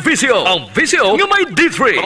visio. Ang visio nga may D3.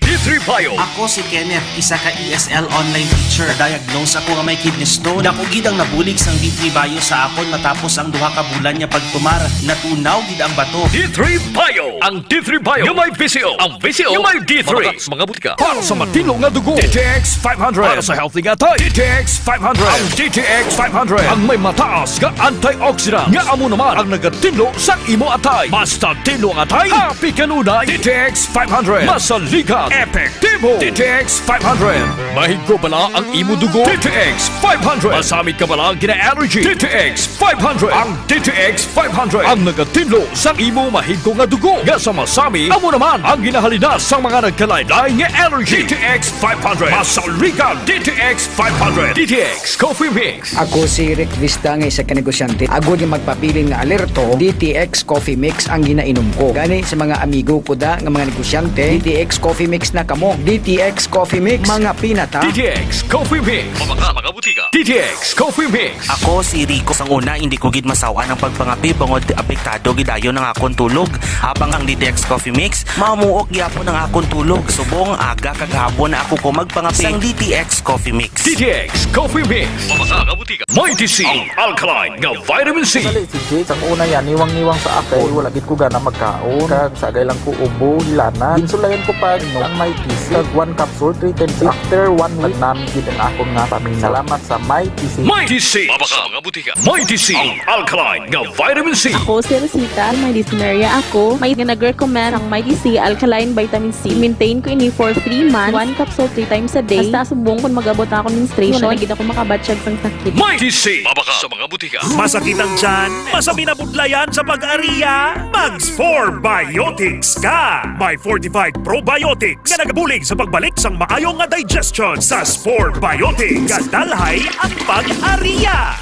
D3 Bio. Ako si Kenneth, isa ka ESL online teacher. Diagnose ako nga may kidney stone. Dako gid ang nabulig sang D3 Bio sa akon matapos ang duha ka bulan niya pagtumar. Natunaw gid ang bato. D3 Bio. Ang D3 Bio nga may visio. Ang visio nga may D3. Mga butika. Para sa matino nga dugo. DTX 500. Para sa healthy nga tayo. DTX 500. Ang DTX 500. Ang may mataas nga antioxidant. Nga amo naman ang nagatinlo sa imo atay. Basta tinlo ang atay. Happy kanunay. DTX 500. Masaligat. Epektibo. DTX 500. Mahigko bala ang imo dugo. DTX 500. Masamit ka bala gina-allergy. DTX 500. Ang DTX 500. Ang nagatinlo sa imo mahigko nga dugo. Nga sa masami, amo naman ang ginahalinas sa mga nagkalaylay nga allergy. DTX 500. Masaligat. DTX 500. DTX Coffee Mix. Ako si Rick Vista nga isa ka negosyante. Ako di magpabilin nga alerto, DTX Coffee Mix ang ginainom ko. Gani sa mga amigo ko da nga mga negosyante, DTX Coffee Mix na kamo. DTX Coffee Mix, mga pinata. DTX Coffee Mix. Mga butika. DTX Coffee Mix. Ako si Rico. Sang una, hindi ko gid masawa ng pagpangapi bangod apektado gidayon ng akong tulog. Habang ang DTX Coffee Mix, mamuok gyapon ang akong tulog. Subong aga kaghapon na ako ko magpangapi sang DTX Coffee Mix. DTX Coffee Mix. Mga butika. Mighty C. Ang alkaline nga vitamin C. Dali si Jade, ang una yan, niwang-niwang sa akay. Wala gid ko gana magkaon. Kag sagay lang ko ubo, hilana. Ginsulayan ko pa no, ang may TC. Kag 1 capsule, 3 times after 1 lagnam gid ang akong nga pamilya. Salamat sa may TC. Mighty C. Mga butika. Mighty C. Ang alkaline nga vitamin C. Ako si Rosita, may dysuria ako. May nag-recommend ang Mighty C Alkaline Vitamin C. Maintain ko ini for 3 months. 1 capsule 3 times a day. Basta subong kung mag-abot ako ng menstruation. Wala gid ako makabatsyag sang sakit. Mighty C. Sa mga butika. Masakit ang tiyan? Masami na budlayan sa pag-ariya? Mag-4 Biotics ka! May fortified probiotics na nagabulig sa pagbalik sang maayong nga digestion sa Spore Biotics. Kadalhay ang pag-ariya!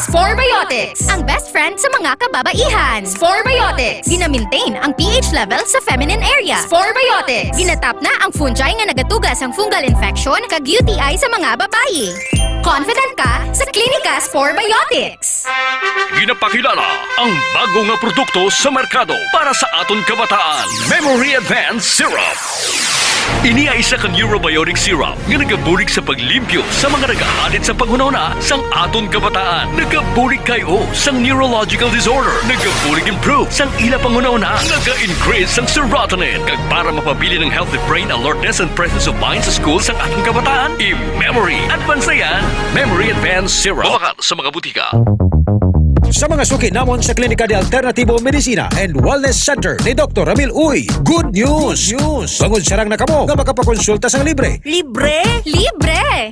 Spore Biotics, ang best friend sa mga kababaihan. Spore Biotics, gina-maintain ang pH level sa feminine area. Spore Biotics, ginatap na ang fungi nga nagatugas ang fungal infection kag UTI sa mga babayi. Confident ka sa Klinika Spore Biotics. Ginapakilala ang bago nga produkto sa merkado para sa aton kabataan. Memory Advanced Syrup. Ini ay isa ka neurobiotic syrup nga nagabulig sa paglimpyo sa mga nagahalit sa panghunahuna sang aton kabataan. Nagabulig kayo sang neurological disorder. Nagabulig improve sang ila panghunahuna. Naga-increase sang serotonin. Kag para mapabili ng healthy brain alertness and presence of mind sa school sang ating kabataan, i-Memory Advanced na yan. Memory Advanced Syrup. Mabakal sa mga butika. Sa mga suki namon sa Klinika de Alternativo Medicina and Wellness Center ni Dr. Ramil Uy, good news! Bangod sarang na kamo nga makapakonsulta sang libre. Libre? Libre!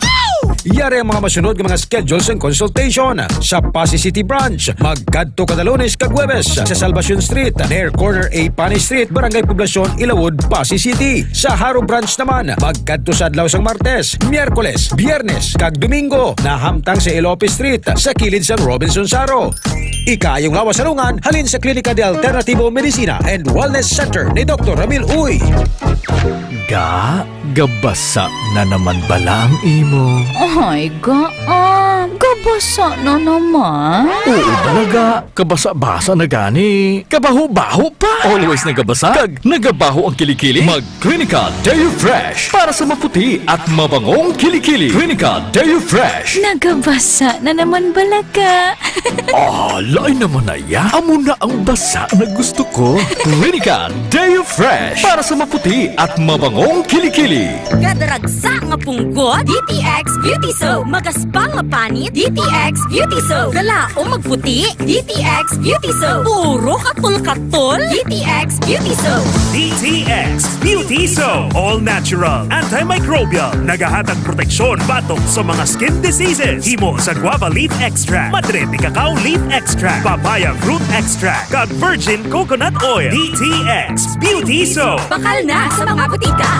Iyari ang mga masunod ng mga schedules and consultation sa Pasay City Branch. Magkadto kada Lunes kag Huwebes sa Salvacion Street, near corner A Panay Street, Barangay Poblacion, Ilawod, Pasay City. Sa Haro Branch naman, magkadto sa adlaw sang Martes, Miyerkules, Biyernes kag Domingo na hamtang sa Ilope Street sa kilid sang Robinson Saro. Ikayong lawas salungan halin sa Klinika de Alternativo Medicina and Wellness Center ni Dr. Ramil Uy. Gabasa na naman bala ang imo. Ay, gabasa na naman. Oo talaga, kabasa-basa na gani. Kabaho-baho pa. Always nagabasa, kag nagabaho ang kilikili. Mag-Klinika Deo Fresh para sa maputi at mabangong kilikili. Klinika Deo Fresh. Nagabasa na naman balaga. Lain naman na ya. Amo na ang basa na gusto ko. Klinika Deo Fresh para sa maputi at mabangong kilikili. Gadaragsa nga punggot, DTX Beauty Soap. Magaspang nga panit, DTX Beauty Soap. Galao magputi, DTX Beauty Soap. Puro katol-katol, DTX Beauty Soap. DTX Beauty Soap. All natural, antimicrobial, nagahatag proteksyon batok sa mga skin diseases. Himo sa guava leaf extract, madre de cacao leaf extract, papaya fruit extract, kag virgin coconut oil. DTX Beauty Soap. Bakal na sa mga butika.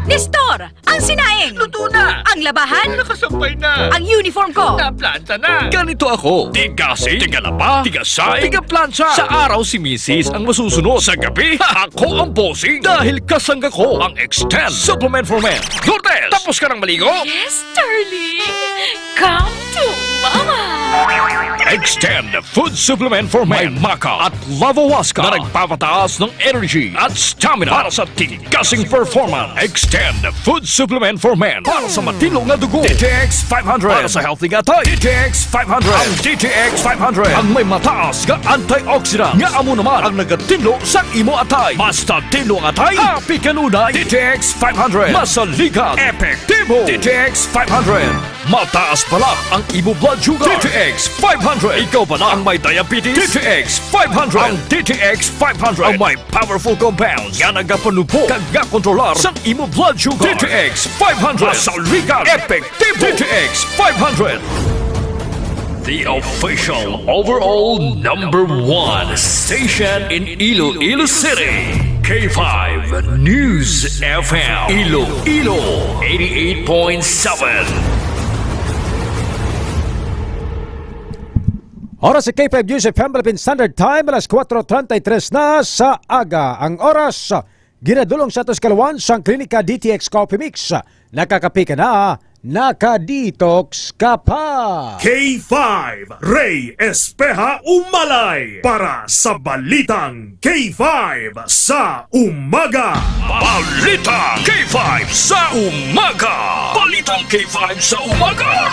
Nestor, ang sinaing. Luto na! Ang labahan. Nakasampay na! Ang uniform ko. Naplanta na! Ganito ako. Tigasing, tigalaba, tigasay, tigaplansya. Sa araw si Mrs. ang masusunod. Sa gabi, ako ang bossing. Dahil kasangga ko ang Extend Supplement for Men. Lourdes, tapos ka ng maligo? Yes, darling. Come to Mama. Extend Food Supplement for Men. May Maca at Lavawaska na nagpapataas ng energy at stamina para sa tigasing performance. Extend Food Supplement for Men para sa matilong na dugo. DTX 500 para sa healthy gatay. DTX 500. Ang DTX 500 ang may mataas nga antioxidant nga amo naman ang nagatinlo sa imo atay. Basta tinlo ang atay, happy kanunay. DTX 500 masaligan, epektibo. DTX 500 mataas pala ang imo blood sugar. DTX 500 ikaw pala ang may diabetes. DTX 500 ang DTX 500 ang may powerful compounds nga nagapanupo kag nga kontrolar sa imo blood sugar. DTX 500 masaligan, epektibo. DTX 500 the official overall #1 station in Iloilo City. K5 News FM Iloilo 88.7. Oras sa K5 News FM Philippine Standard Time, alas 4:33 na sa aga. Ang oras, ginadulong sa atos kalawan sa Klinika DTX Coffee Mix. Nakakapi ka na, nakadetox ka pa. K5 Ray Espeja Umalay para sa Balitang K5 sa Umaga. Balitang K5 sa umaga. Balitang K5 sa umaga.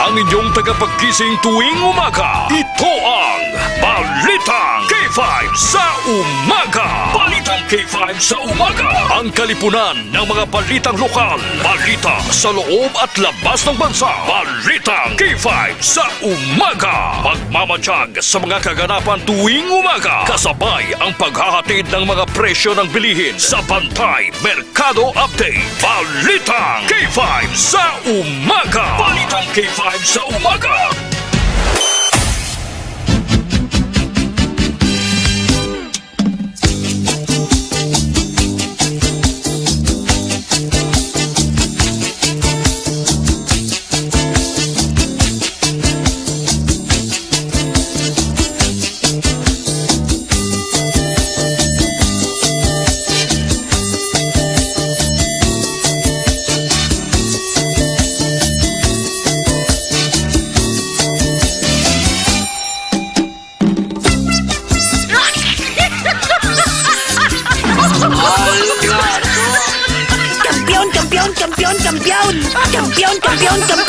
Ang inyong tagapagkising tuwing umaga. Ito ang Balitang K5 sa umaga. Balitang K5 sa umaga. Ang kalipunan ng mga balitang lokal. Balita sa loob at labas ng bansa. Balitang K5 sa umaga. Magmamatsyag sa mga kaganapan tuwing umaga. Kasabay ang paghahatid ng mga presyo ng bilihin sa Bantay Merkado Update. Balitang K5 sa umaga. Balitang K5 sa umaga.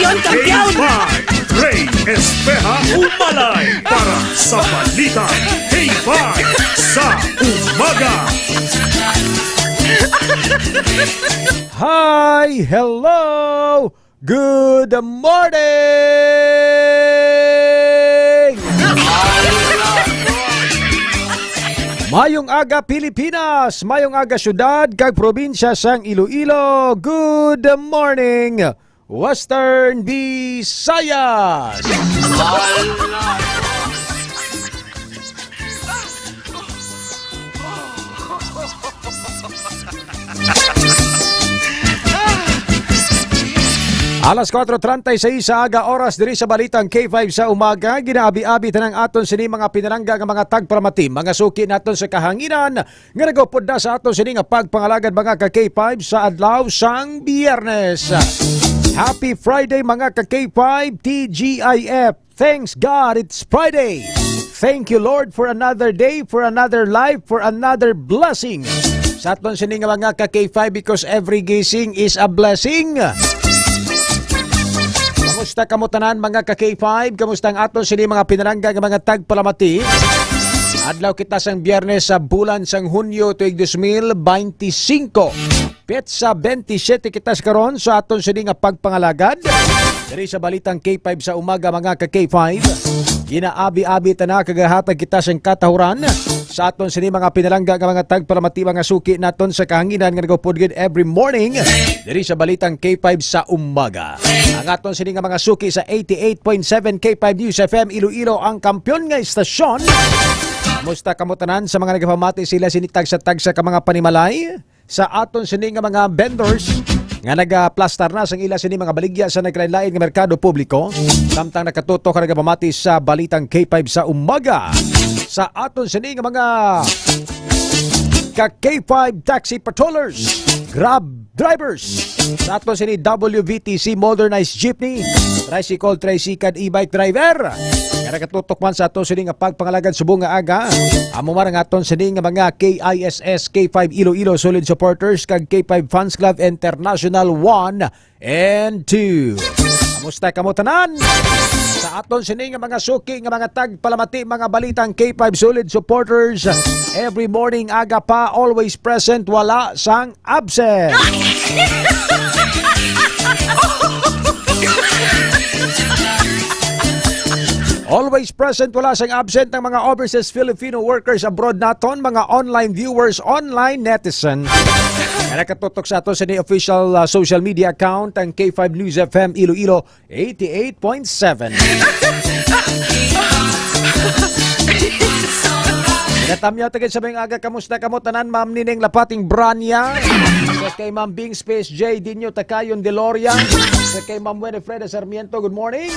K5 Ray Espeja Umalay para sa Balitang K5 sa Umaga. Hi! Hello! Good morning! Mayong aga Pilipinas, mayong aga syudad kag probinsya sang Iloilo. Good morning, Western Visayas. Alas 4:36 sa aga oras diri sa Balitang K5 sa umaga. Ginaabi-abi tanang aton sini mga pinarangga nga mga tagpramati, mga suki naton sa kahanginan nga nagupod na sa aton sini nga pagpangalagad mga ka K5 sa adlaw sang Biyernes. Happy Friday mga ka K5 TGIF. Thanks God it's Friday. Thank you Lord for another day, for another life, for another blessing. Sa aton sini nga mga ka K5 because every gising is a blessing. Kamusta kamo tanan mga ka K5? Kamusta ang aton sini mga pinarangga nga mga tagpalamati? Adlaw kita sang Biyernes sa bulan sang Hunyo tuig 2025. Petsa 27 kita karon sa aton sini nga pagpangalagad. Diri sa Balitang K5 sa umaga mga ka K5. Ginaabi-abi tana kagahatag kita sang katahuran sa aton sini mga pinalangga nga mga tagpalamati mga suki naton sa kahanginan nga nagupod every morning diri sa Balitang K5 sa umaga. Ang aton sini nga mga suki sa 88.7 K5 News FM Iloilo ang kampyon nga istasyon Musta kamutanan sa mga nagpamati sila sinitag sa tag sa mga panimalay sa aton sini nga mga vendors nga nagaplastar na sang ila sini mga baligya sa naglain-lain nga merkado publiko samtang nakatutok ka nagapamati sa balitang K5 sa umaga sa aton sini nga mga ka K5 taxi patrollers, Grab drivers, sa aton sini WVTC modernized jeepney, tricycle, tricycle, e-bike driver. Kaya katutok man sa aton sini nga pagpangalagad subong nga aga. Amo man ang aton sini nga mga KISS, K5 Iloilo Solid Supporters kag K5 Fans Club International 1 and 2. Kamusta kamo tanan? Sa aton sini nga mga suki nga mga tagpalamati mga balitang K5 Solid Supporters. Every morning aga pa, always present, wala sang absent. Always present, wala sang absent ng mga overseas Filipino workers abroad naton, mga online viewers, online netizen. Kaya nakatutok sa ato sa ni official social media account ang K5 News FM Iloilo 88.7. Natamyaw tagad sa mga aga, kamusta kamo tanan, Ma'am Nining Lapating Branya, sa kay Ma'am Bing Space J Dinyo Takayon Deloria, sa kay Ma'am Winifreda Sarmiento, good morning.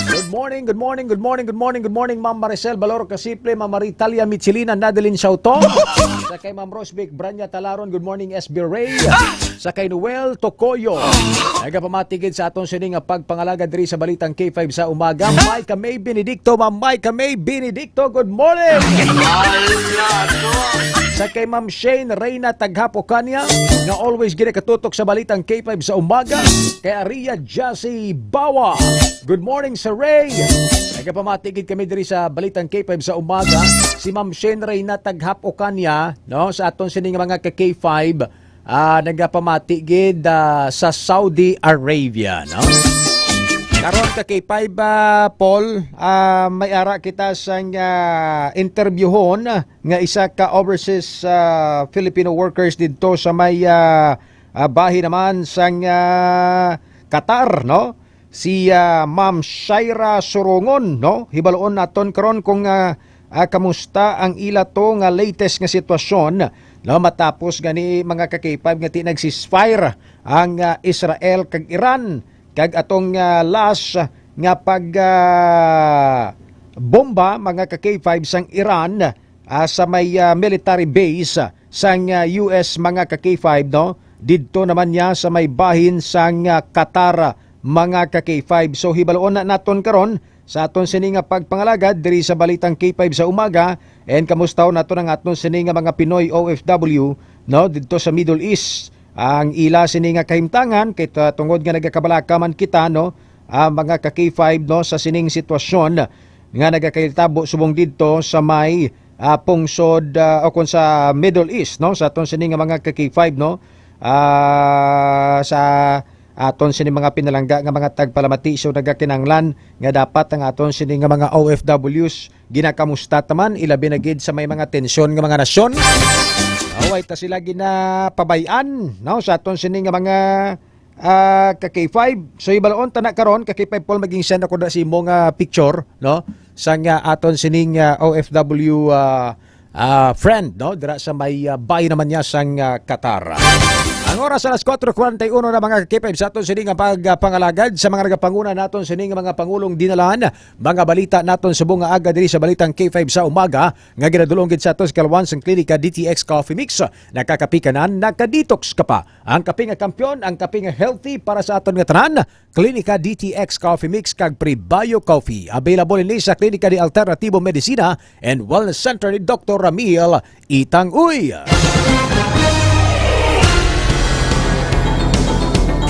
Good morning, good morning, good morning, good morning, good morning, Ma'am Maricel Baloro Casiple, Ma'am Maritalia Michelina, Nadeline Shauto, sa kay Ma'am Rosvic Branya Talaron, good morning SB Ray, sa kay Noel Tocoyo, nagapamatigid sa atong sining nga pagpangalaga diri sa balitang K5 sa umaga, Micah May Benedicto, Ma'am Micah May Benedicto, good morning. Sa kay Ma'am Shane Reyna Taghapo Kanya nga always gina katutok sa balitang K5 sa umaga, kay Aria Jassy Bawa, good morning sa Ray. Nagapamatigid kami diri sa balitang K5 sa umaga, si Ma'am Shane Reyna Taghapo Kanya, no, sa aton sining mga ka K5 nagapamatigid sa Saudi Arabia, no. Karon ka K5 Paul, may ara kita sang interviewon nga isa ka overseas Filipino workers dito sa may bahi naman sang Qatar, no? Si Ma'am Shaira Sorongon, no? Hibaloon naton karon kung kamusta ang ila to nga latest nga sitwasyon, no, matapos gani mga ka K5 nga tinag-ceasefire ang Israel kag Iran kag atong last nga pag bomba mga ka K5 sang Iran sa may military base sang US mga ka K5, no, didto naman niya sa may bahin sang Qatar mga ka K5. So hibaloon na naton karon sa aton sini nga pagpangalagad diri sa balitang K5 sa umaga, and kamusta naton ang aton sini nga mga Pinoy OFW, no, didto sa Middle East. Ang ila sini nga kahimtangan kay tungod nga nagakabalakaman kita, no, mga ka K5, no, sa sining sitwasyon nga nagakahitabo subong didto sa may pungsod o kung sa Middle East, no, sa aton sini nga mga ka K5, no, sa aton sini mga pinalangga nga mga tagpalamati. So nagakinanglan nga dapat ang aton sini nga mga OFWs ginakamusta taman ilabi na gid sa may mga tensyon nga mga nasyon. Away ta sila ginapabayan, no, sa aton sini nga mga ka K5. So ibalaon ta na karon ka K5 Paul, maging send ako na si mo nga picture, no, sa nga aton sining OFW friend, no, dira sa may bay naman niya sang Qatar. Ang oras alas 4:41 na mga K5 sa aton sining nga pagpangalagad sa mga nagapanguna naton sining nga mga pangulong dinalan, mga balita naton subong nga aga diri sa balitang K5 sa umaga nga ginadulong gid sa aton sa Kalwan sang klinika DTX Coffee Mix. Nakakapikanan, nakadetox ka pa. Ang kape nga kampyon, ang kape nga healthy para sa aton nga tanan. Klinika DTX Coffee Mix kag Prebio Coffee. Available ni sa klinika di Alternativo Medicina and Wellness Center ni Dr. Ramil Itanguy.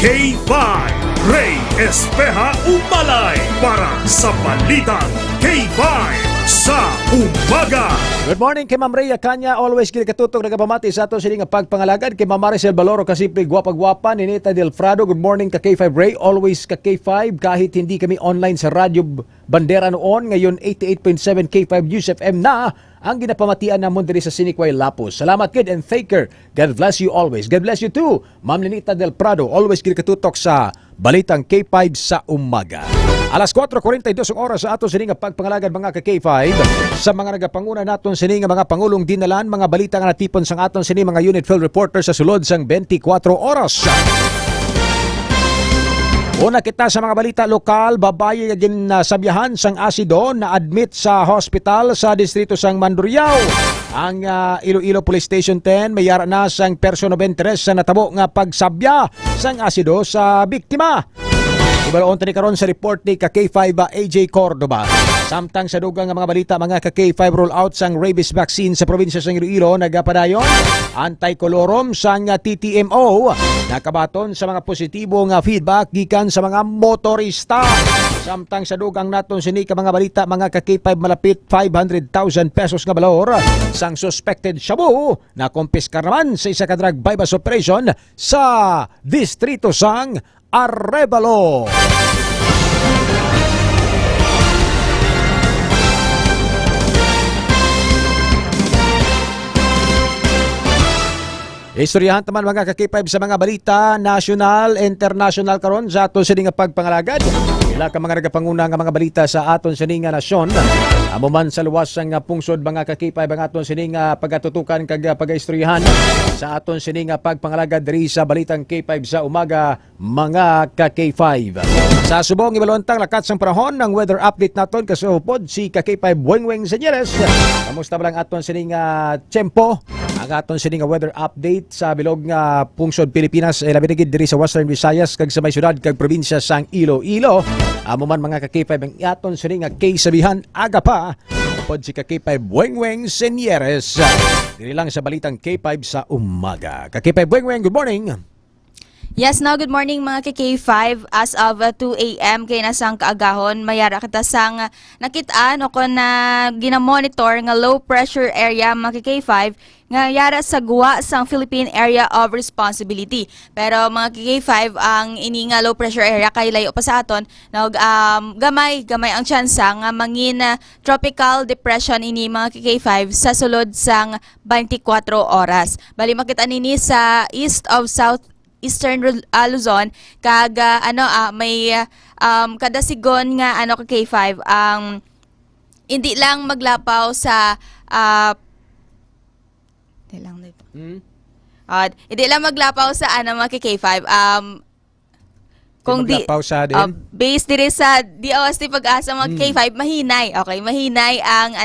K5 Ray Espeja Umalay para sa Balitang K5 sa Umaga. Good morning kay Ma'am Rhea Kanya, always kinakatutok nagapamati sa ato sining nga pagpangalagad. Kay Ma'am Maricel Baloro Casiple, gwapa-gwapa, Ninita Del Frado, good morning ka K5 Ray, always ka K5 kahit hindi kami online sa radyo bandera noon, ngayon 88.7 K5 News FM na ang ginapamatian namon diri sa Sinikway Lapos. Salamat kid and thanker. God bless you always. God bless you too. Ma'am Lenita Del Prado, always gid katutok sa Balitang K5 sa umaga. Alas 4:42 ang oras sa ato sining pagpangalagad mga ka-K5 sa mga nagapanguna naton sining mga pangulong dinalan, mga balita nga natipon sang aton sining mga unit field reporter sa sulod sang 24 oras. Una kita sa mga balita lokal, babae nga ginsabihan sang asido na admit sa hospital sa distrito sang Mandurriao. Ang Iloilo Police Station 10 may yara na sang person of interest sa natabo nga pagsabya sang asido sa biktima. Ibaloon tani karon sa report ni K5 AJ Cordoba. Samtang sa dugang nga mga balita mga K5 rollout sang rabies vaccine sa probinsya sang Iloilo nagapadayon anti-colorum sang TTMO nakabaton sa mga positibo nga feedback gikan sa mga motorista. Samtang sa dugang naton sini ka mga balita mga K5 malapit 500,000 pesos nga balor sang suspected shabu na kumpiskar naman sa isa ka drug bypass operation sa distrito sang Arevalo. Istoryahan taman mga ka-K5 sa mga balita national, international karon sa aton sining nga pagpangalagad. Ila ka mga nagapanguna nga mga balita sa aton sining nga nasyon. Amo man sa luwas sang pungsod mga ka-K5 ang aton sining pagatutukan kag pagaistoryahan sa aton sining nga pagpangalagad diri sa Balitang K5 sa umaga mga ka-K5. Sa subong ibalontang lakat sang panahon ng weather update naton kasupod si ka-K5 Wengweng Senyeres. Kamusta ba lang aton sining tiyempo? Ang aton sining weather update sa bilog nga pungsod Pilipinas ay labi na gid diri sa Western Visayas kag sa may syudad kag probinsya sang Iloilo. Amo man mga ka-K5 ang aton sining K-sabihan aga pa pod si ka-K5 Wengweng Senyeres. Diri lang sa Balitang K5 sa umaga. Ka-K5 Wengweng, good morning. Yes, now good morning mga K5. As of 2 a.m. kay nasang kaagahon, mayara kita sang nakitaan o kung na ginamonitor nga low pressure area mga K5 nga yara sa guwa sang Philippine Area of Responsibility. Pero mga K5 ang ini nga low pressure area kay layo pa sa aton gamay ang tsansa nga mangin tropical depression ini mga K5 sa sulod sang 24 oras. Bali makita nini sa east of South Eastern Luzon kag may kada sigon nga ka K5 ang hindi lang maglapaw sa hindi lang maglapaw sa mga K5 kung di based dire sa DOST pag-asa mga K5 mahinay. Okay, mahinay ang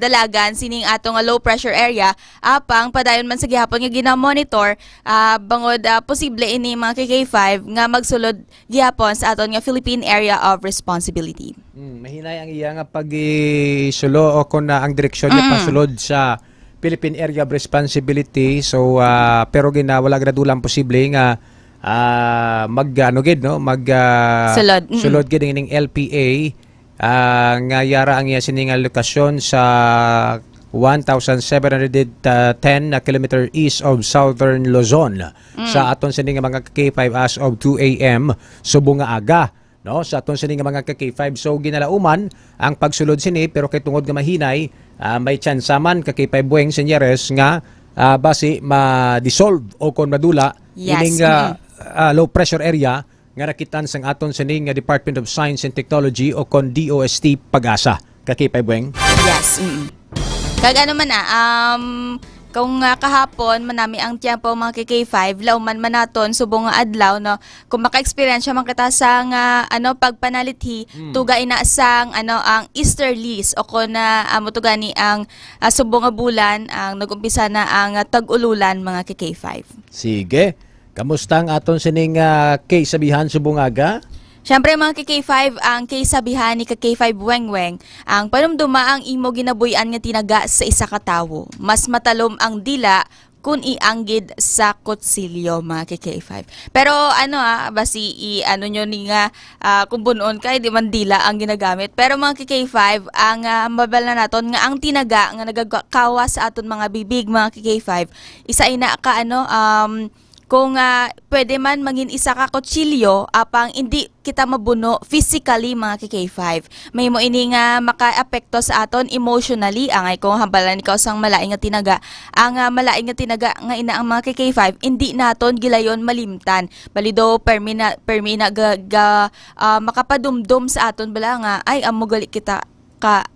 dalagan sining atong low pressure area apang padayon man sa gihapon nga ginamonitor bangod posible ini mga K5 nga magsulod gihapon sa aton nga Philippine Area of Responsibility. Mahinay ang iya nga pagisulo o kun ang direksyon niya pasulod sa Philippine Area of Responsibility. So pero wala gradulang posible nga sulod gid ning LPA nga yara ang iya sining lokasyon sa 1,710 kilometer east of Southern Luzon sa aton sining mga K5 as of 2 a.m. subong nga aga no sa aton sining mga K5. So ginalauman ang pagsulod sini pero kay tungod nga mahinay may chance man K5 Bueng Senyeres nga basi ma-dissolve o kon madula ining low pressure area nga nakitan sang aton sining Department of Science and Technology o kon DOST Pag-asa. K5 Bueng? Yes. Kag man kung kahapon manami ang tiyempo mga K5 lauman man naton subong nga adlaw no kung maka-experience man kita sa pagpanalithi tuga ina sang ang easterlies o kun mo tugani ang subong nga bulan ang nagumpisa na ang tag-ululan mga K5. Sige. Kamusta ang aton sining K-sabihan subong aga? Siyempre mga K5 ang K-sabihan ni K5 Wengweng ang panumduma ang imo ginabuyan nga tinaga sa isa ka tawo. Mas matalom ang dila kun ianggid sa kutsilyo mga K5. Pero basi nyo ni nga kung bunon kay di man dila ang ginagamit. Pero mga K5 ang mabala naton nga ang tinaga nga nagakawa sa aton mga bibig mga K5 isa ina ka kung pwede man mangin isa ka kutsilyo apang hindi kita mabuno physically mga K5. May mo ini nga maka-apekto sa aton emotionally angay kung hambalan ikaw sang malaing nga tinaga. Ang malaing nga tinaga nga ina ang mga K5 hindi naton gilayon malimtan. Balido permina makapadumdum sa aton bala nga ay amugali kita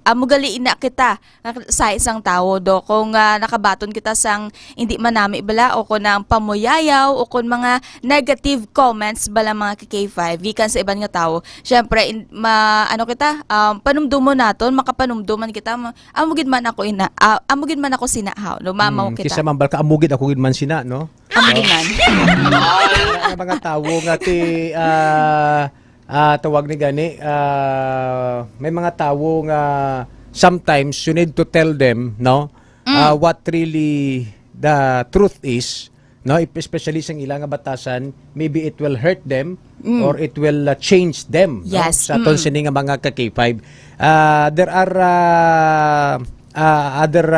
amugali ina kita sa isang tao do kung nakabaton kita sang hindi manami bala o kung ang pamuyayaw o kung mga negative comments bala mga K5 gikan sa ibang nga tao. Syempre panumdumo naton makapanumduman kita amugid man ako sinahaw no mamaw kita. Kisa mambal ka amugid ako gid man sina no. Amugid man. Mga tao nga ti tawag ni gani may mga tao nga sometimes you need to tell them no what really the truth is no, especially sa ilang nga batasan, maybe it will hurt them or it will change them. Yes. No? Sa aton sini nga mga K5 there are other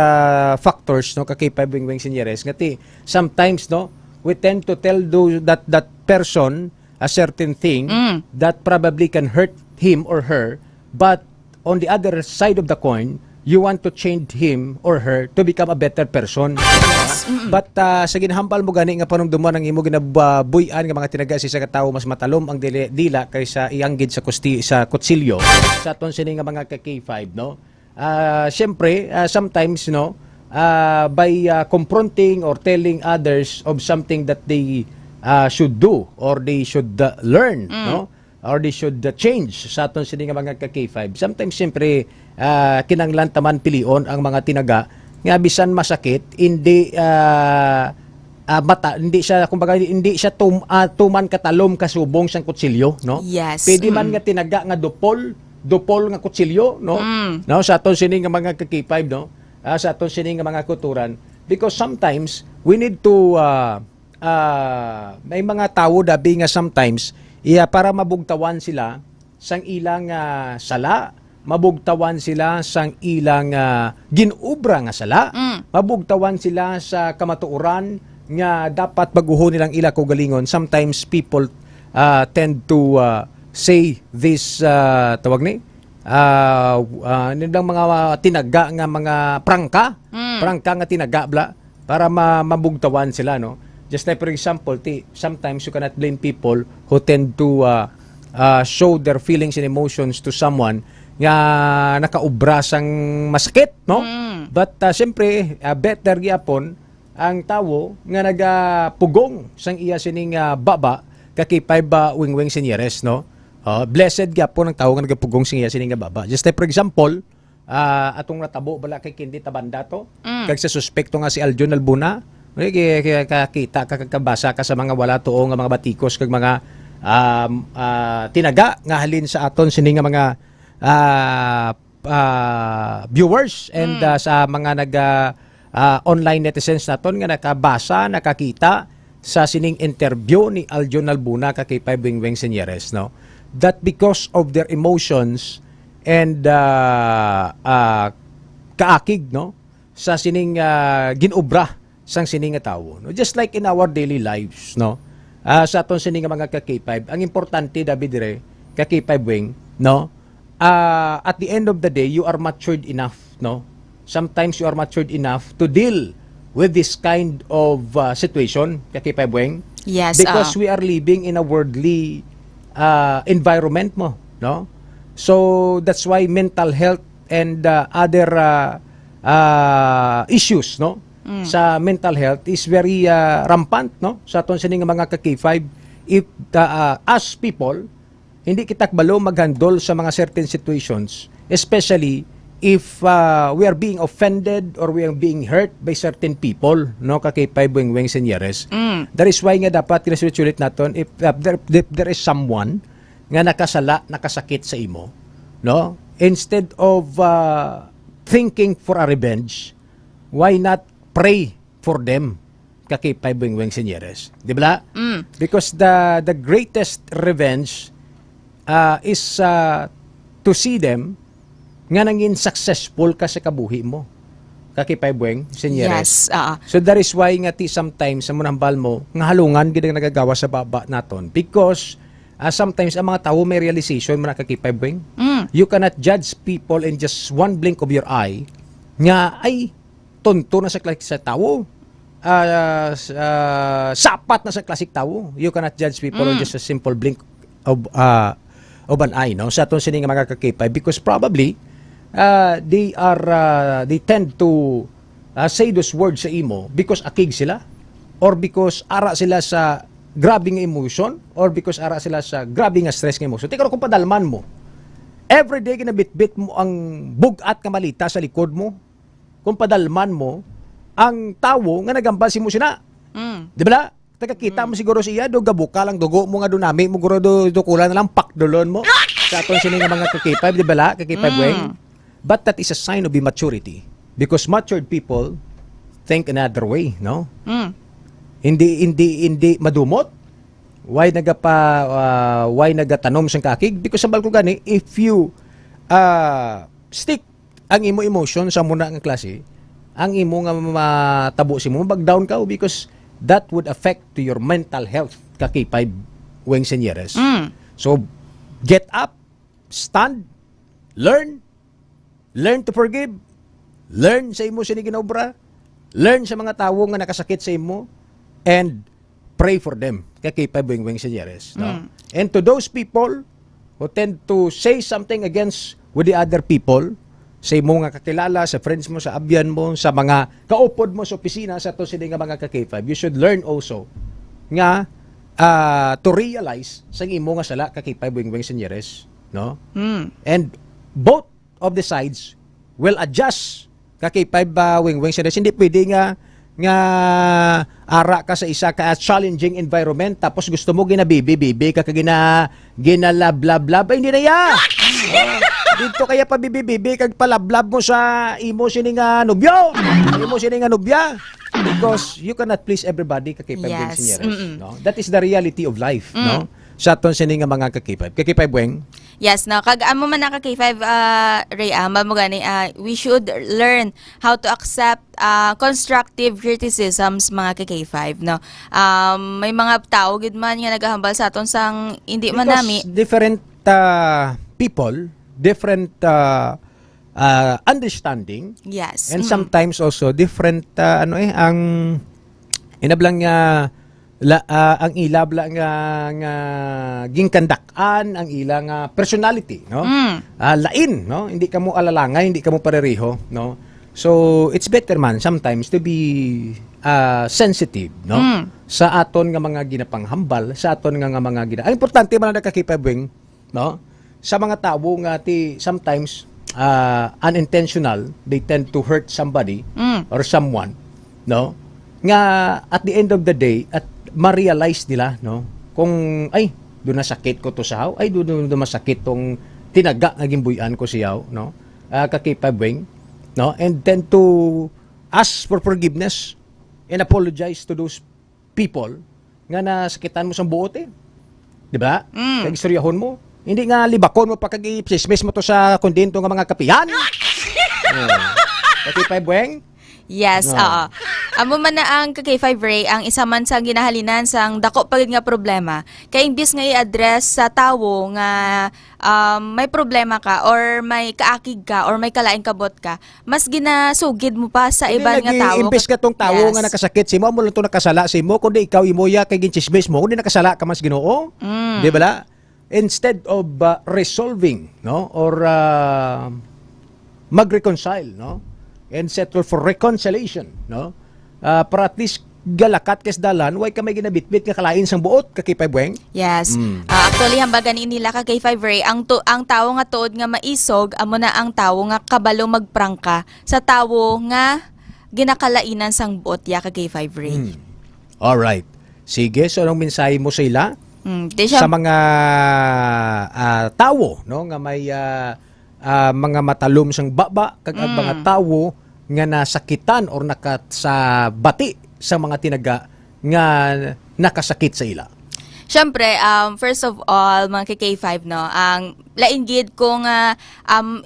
factors no K5 wing senyeres ngati sometimes no we tend to tell that person a certain thing that probably can hurt him or her, but on the other side of the coin, you want to change him or her to become a better person. But sa ginhambal mo gani nga panumduman ang imo ginabuyan nga mga tinaga sa katao mas matalom ang dila kaysa ianggid sa kutsilyo sa aton sini nga mga K5 no. Syempre sometimes no by confronting or telling others of something that they should do or they should learn no or they should change sa aton sini nga mga K5 sometimes siyempre kinanglan taman pilion ang mga tinaga nga bisan masakit hindi hindi siya kumbaga hindi siya tuman katalom kasubong sang kutsilyo no. Yes. Pwede man nga tinaga nga dupol nga kutsilyo no no sa aton sini nga mga K5 no sa aton sini nga mga kulturan because sometimes we need to may mga tao dabi nga sometimes para mabugtawan sila sang ilang sala, mabugtawan sila sang ilang ginubra nga sala, mabugtawan sila sa kamatuoran nga dapat baguhon nilang ila kaugalingon. Sometimes people tend to say this tawag ni nilang mga tinaga nga mga prangka nga tinaga bla para mabugtawan sila no. Just like for example, sometimes you cannot blame people who tend to show their feelings and emotions to someone nga nakaubra sang masakit, no? But siyempre, better gyapon ang tawo nga nagapugong sang iya sining baba kakipay ba wing senyeres, no? Blessed gyapon ang tawo nga nagapugong sang iya sining baba. Just like for example, atong natabo bala kay Kindi Tabanda to, kag sa suspekto nga si Aljon Albuna, kakita kakabasa ka sa mga wala tuo nga mga batikos kag mga tinaga nga halin sa aton sini nga mga viewers and sa mga online netizens naton nga nakabasa nakakita sa sining interview ni Aljon Albuna kay Wing Senyeres no that because of their emotions and kaakig no sa sining ginubra sang sining nga tawo no just like in our daily lives no sa aton sining nga mga K5 ang importante dabi dire K5 wing no at the end of the day you are matured enough no sometimes you are matured enough to deal with this kind of situation K5 wing yes because we are living in a worldly environment mo no so that's why mental health and other issues no sa mental health is very rampant no sa aton sining mga K5 if as people hindi kita balo maghandle sa mga certain situations especially if we are being offended or we are being hurt by certain people no K5 wing senyeres that is why nga dapat tinasulit naton if there is someone nga nakasakit sa imo no instead of thinking for a revenge why not pray for them K5 wing senyeres di ba because the greatest revenge is to see them nga nangin successful ka sa kabuhi mo kakipay buweng, senyeres. Yes, So that is why nga ti sometimes sa munambal mo, nga halungan gid ang nagagawa sa baba naton because sometimes ang mga tao may realization mo nakakipay buweng. You cannot judge people in just one blink of your eye nga ay tonto na sa klase sa tao. Sapat na sa klasik tao. You cannot judge people on just a simple blink of an eye, no? Sa atong sining mga kakipay because probably they tend to say those words sa imo because akig sila or because ara sila sa grabe nga emotion or because ara sila sa grabe nga stress nga emotion. Tika kung padalman mo, everyday ginabitbit mo ang bugat nga malita sa likod mo, kung padalman mo ang tawo nga nagambal si mo sina. Di ba? Tagakita mo siguro siya, do gabuka lang dugo mo nga dunami mo guro do kulang na lang pakdolon mo sa atong sini nga mga kakipay, di ba? Kakipay buweng. But that is a sign of immaturity because matured people think another way, no? Hindi madumot. Why nagatanom sang kakig? Because sa balko gani, if you stick ang imo emotion sa muna nga klase, ang imo nga matabo si mo, mag-down ka because that would affect to your mental health, kakipay buweng senyeres. So, get up, stand, learn to forgive, learn sa imo sining ginobra, learn sa mga tawo nga nakasakit sa imo, and pray for them. Kakipay buweng senyeres. No? And to those people who tend to say something against with the other people, sa imo nga kakilala, sa friends mo, sa abyan mo, sa mga kaupod mo sa opisina, sa to sila nga mga kakipay, you should learn also nga to realize sa imo nga sala kakipay buweng senyeres. No? And both of the sides will adjust kakipay ba wing senyeres. Hindi pwede nga ara ka sa isa ka challenging environment tapos gusto mo ginabibi ka ginalablab hindi na ya. Dito kaya pa bibi kag palablab mo sa imo sining nobyo. Imo sining nobya because you cannot please everybody kakipay buweng senyeres. No? That is the reality of life, no? Sa aton sining mga kakipay buweng. Yes, no. Kag amo man naka K5 Ray mo gani we should learn how to accept constructive criticisms mga K5 no. May mga tao gid man nga nagahambal sa aton sang hindi man nami different people, different understanding. Yes. And sometimes also different ang inablang ang ilabla nga gingkandak-an ang ilang personality, no? Lain, no? Hindi ka mo alalangay, hindi ka mo parereho, no? So it's better man sometimes to be sensitive, no? Sa aton nga mga ginapanghambal, sa aton nga mga ang importante man nakakipay buweng, no? Sa mga tawo nga sometimes unintentional, they tend to hurt somebody or someone, no? Nga at the end of the day at ma-realize nila, no? Kung ay doon na sakit ko to sa ay doon masakit tong tinaga nga gimbuyan ko siyaw, no? Kakipay buweng, no? And then to ask for forgiveness and apologize to those people nga nasakitan mo sa buot eh. Di ba? Kag istoryahon mo. Hindi nga libakon mo pa kag i-chismis mo to sa kondento nga mga kapihan. Kakipay buweng. Yes, oo. Amo man na ang K5 Ray, ang isa man sa ginahalinan sang dako pagid nga problema. Kay imbis nga i-address sa tawo nga may problema ka or may kaakig ka or may kalaing kabot ka, mas ginasugid mo pa sa iban nga tawo. Imbis ka tong tawo nga nakasakit si mo lang to nakasala si mo kundi ikaw imoya kay ginchismis mo kundi nakasala ka mas Ginoo. Di ba la? Instead of resolving, no, or mag-reconcile, no, and settle for reconciliation, no, para at least galakat kes dalan, way ka may ginabitbit nga kalain sang buot kakipay buweng. Yes. Actually hambagan nila ka K5 Ray, ang tawo nga tuod nga maisog amo na ang tawo nga kabalo magprangka sa tawo nga ginakalainan sang buot ya ka K5 Ray. All right. Sige, so anong mensahe mo sa ila? Sa mga tawo, no, nga may mga matalom sang baba kag mga tawo nga nasakitan or nakasabati sa mga tinaga nga nakasakit sa ila. Syempre, first of all, mga K5, no, ang lain gid kung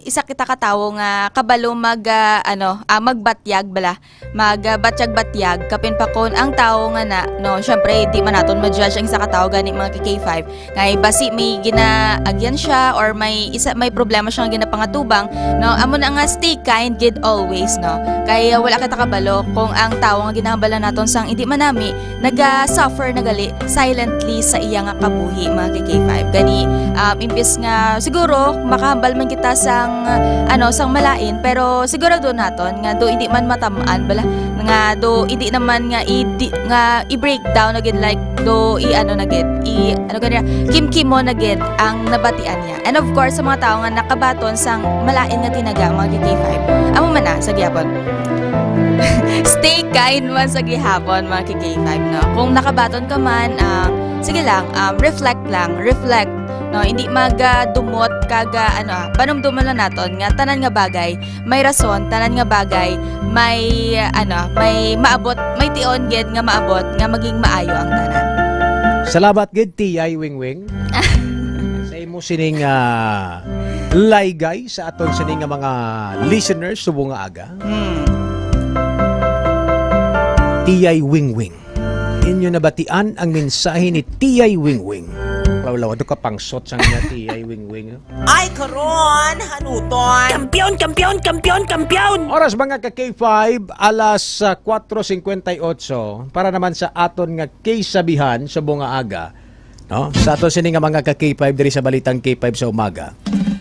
isa kita katawo nga kabalo magbatyag bala magbatyag-batyag kapin pa kon ang tao nga na no syempre di man naton ma-judge ang isa ka tawo gani mga K5 ngay basi may ginaagyan siya or may problema siyang ginapangatubang no amo na nga stay kind gid always no kay wala kita kabalo kung ang tao nga ginahambala naton sang hindi manami naga-suffer nagali silently sa iya nga kabuhi mga K5 gani imbis nga siguro makahambal man kita sang sang malain pero sigurado naton nga do hindi man matamaan bala nga do hindi naman nga i-breakdown again like do kimkimo na gid ang nabatian niya. And of course sa mga tao nga nakabaton sang malain nga tinaga mga K5 amo man na sa gihapon. Stay kind man sa gihapon mga K5 no. Kung nakabaton ka man sige lang reflect no hindi magadumot kaga panumduman lang naton nga tanan nga bagay may rason tanan nga bagay may maabot may tion gid nga maabot nga maging maayo ang tanan. Salamat gid Tiyay Wingwing. Sa imo sining laygay sa aton sining nga mga listeners subong nga aga. Tiyay Wingwing. Inyo nabatian ang mensahe ni Tiyay Wingwing. Law-law, ito ka pang shot sang nga Tiyay Wingwing. Ay, karon, hanuton. Kampiyon! Oras mga ka-K5, alas 4:58 para naman sa aton nga K-sabihan sa bunga aga. No? Sa aton sini nga mga ka-K5 diri sa balitang K5 sa umaga.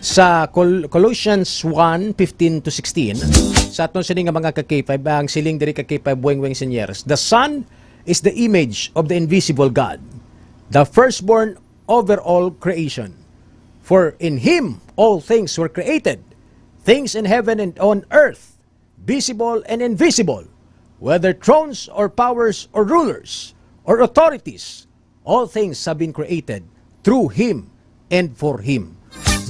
Sa Colossians 1:15-16, sa aton sini nga mga ka-K5, ang siling diri ka-K5 Wingwing Senyeres. The Son is the image of the invisible God, the firstborn over all creation. For in Him all things were created, things in heaven and on earth, visible and invisible, whether thrones or powers or rulers or authorities, all things have been created through Him and for Him.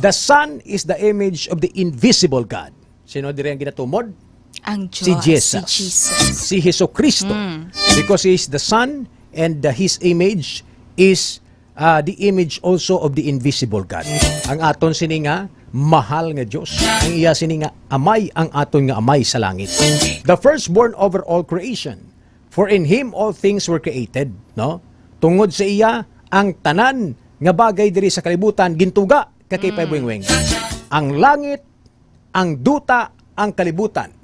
The Son is the image of the invisible God. Sino dire ang ginatumod? Ang Diyos, si Jesus. Si Jesucristo. Because He is the Son and His image is the image also of the invisible God. Ang aton sininga mahal nga Dios. Ang iya sininga amay ang aton nga amay sa langit. The firstborn over all creation. For in Him all things were created, no? Tungod sa iya ang tanan nga bagay diri sa kalibutan gintuga ka-K5 Wingwing. Ang langit, ang duta, ang kalibutan.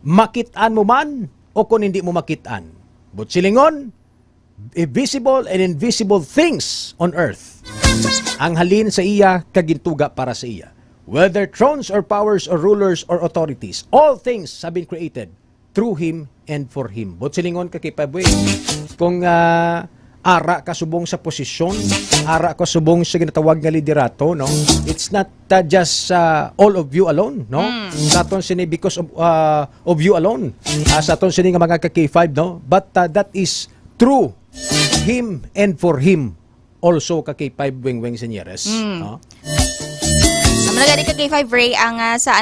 Makitaan mo man o kung hindi mo makitaan. But silingon visible and invisible things on earth. Ang halin sa iya kagintuga para sa iya. Whether thrones or powers or rulers or authorities, all things have been created through Him and for Him. But silingon ka K5 kung ara ka subong sa posisyon, ara ka subong sa ginatawag nga liderato, no? It's not just all of you alone, no? Sa aton sini because of you alone. Sa aton sini nga mga ka-K5, no? But that is through Him and for Him also ka-K5 Wingwing Senyeres. No? Nagani ka K5 Ray ang sa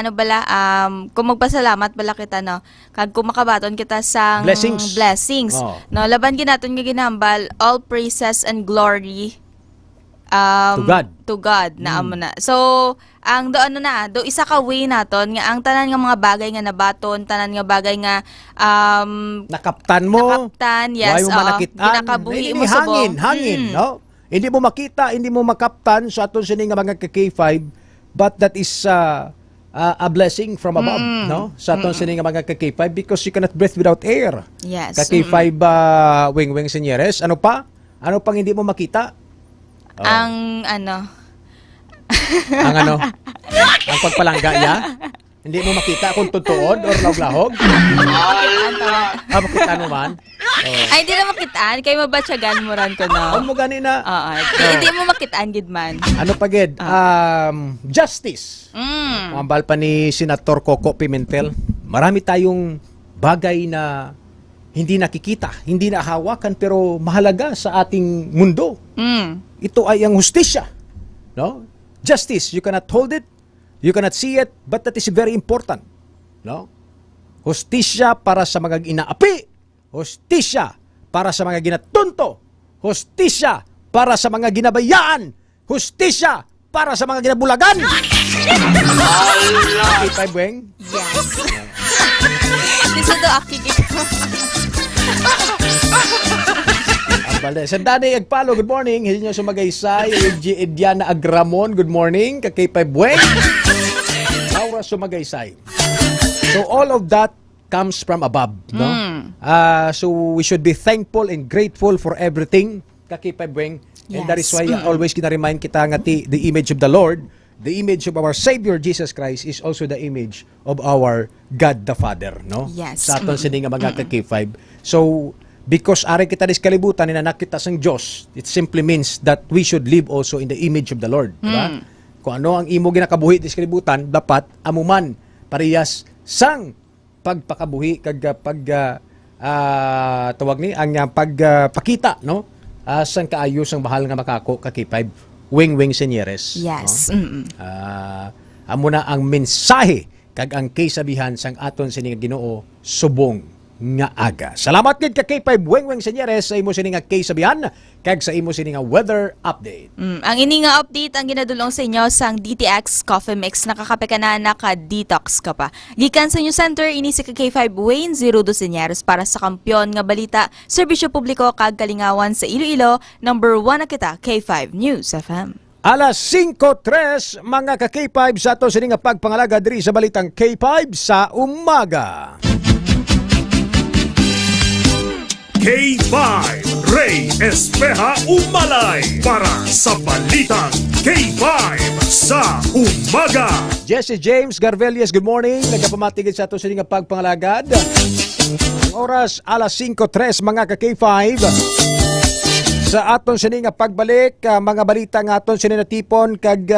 kung magpasalamat bala kita no kag kung makabaton kita sang blessings. Oh. No laban ginaton nga ginambal all praises and glory to God na amo na. So ang do isa ka way naton nga ang tanan nga mga bagay nga nabaton, tanan nga bagay nga nakaptan mo. Yes, ginakabuhi mo subong. Hangin, no? Hindi mo makita, hindi mo makaptan so aton sining nga mga K5, but that is a blessing from above, no? Sa aton sining nga mga K5 because you cannot breathe without air. Yes. K5 Wingwing Senyeres, ano pa? Ano pang hindi mo makita? Ang ang pagpalangga ya? Hindi mo makita kung tutuod or lahog-lahog? Makita mo man? Ay, hindi na makitaan. Kaya mabatsyagan mo ran ko na. Ano mo gani na? Hindi mo makitaan, gid man. Ano pa, gid? Justice. Mambal pa ni Senator Coco Pimentel. Marami tayong bagay na hindi nakikita, hindi nahawakan, pero mahalaga sa ating mundo. Ito ay ang hustisya. No? Justice, you cannot hold it, you cannot see it, but that is very important. No? Hustisya para sa mga inaapi, hustisya para sa mga ginatunto, hustisya para sa mga ginabayaan, hustisya para sa mga ginabulagan. K5 Weng. Yes. Dito do akikik. Sa Danny Agpalo, good morning. Hindi nyo sumagaysay. G. Ediana Agramon, good morning. Kay Bueng. Laura Sumagaysay. So all of that comes from above. No? So we should be thankful and grateful for everything. Kay Bueng. And that is why always kina-remind kita nga the image of the Lord, the image of our Savior Jesus Christ is also the image of our God the Father. No? Yes. Sa aton sining nga mga K5. So because ari kita dis kalibutan inanak kita sang Dios, it simply means that we should live also in the image of the Lord, diba? Kung ano ang imo ginakabuhi dis kalibutan, dapat amuman parehas sang pagpakabuhi kag tawag ni ang pagpakita, no? Sang kaayos ang bahal nga makako ka K5 Weng Senyeres. Yes. No? Amo na ang mensahe kag ang kaysabihan sang aton sining Ginoo subong nga aga. Salamat gid ka K5 Weng Senyeres sa imo sining nga kaysabihan kag sa imo sining nga weather update. Ang ini nga update ang ginadulong sa inyo sang DTX Coffee Mix. Nakakape ka na, naka-detox ka pa. Gikan sa inyo center, ini si K5 Wayne 02 Senyeres para sa kampiyon nga balita, serbisyo publiko kag kalingawan sa Iloilo. Number 1 na kita, K5 News FM. Alas 5:03 mga ka K5 sa ato sining nga pagpangalaga diri sa balitang K5 sa umaga. K5 Ray Espeja Umalay para sa Balitang K5 sa Umaga. Jesse James Garvelias, good morning. Nagapamatigid sa ato sining nga pagpangalagad. Ang oras alas 5:03 mga ka K5. Sa aton sini nga pagbalik, mga balita nga aton sini natipon kag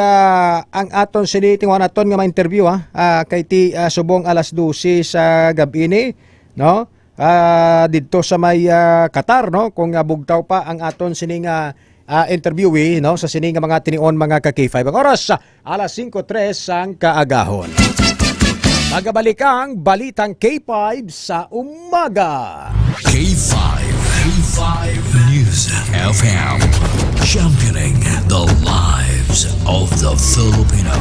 ang aton sini tingwan aton nga ma-interview kay ti subong alas 12 sa gabi ni, no? Didto sa may Qatar, no? Kung bugtaw pa ang aton sini nga interviewee, no? Sa sini nga mga tinion mga ka K5. Ang oras alas 5:03 sang kaagahon. Magabalik ang balitang K5 sa umaga. K5 News FM, championing the lives of the Filipino.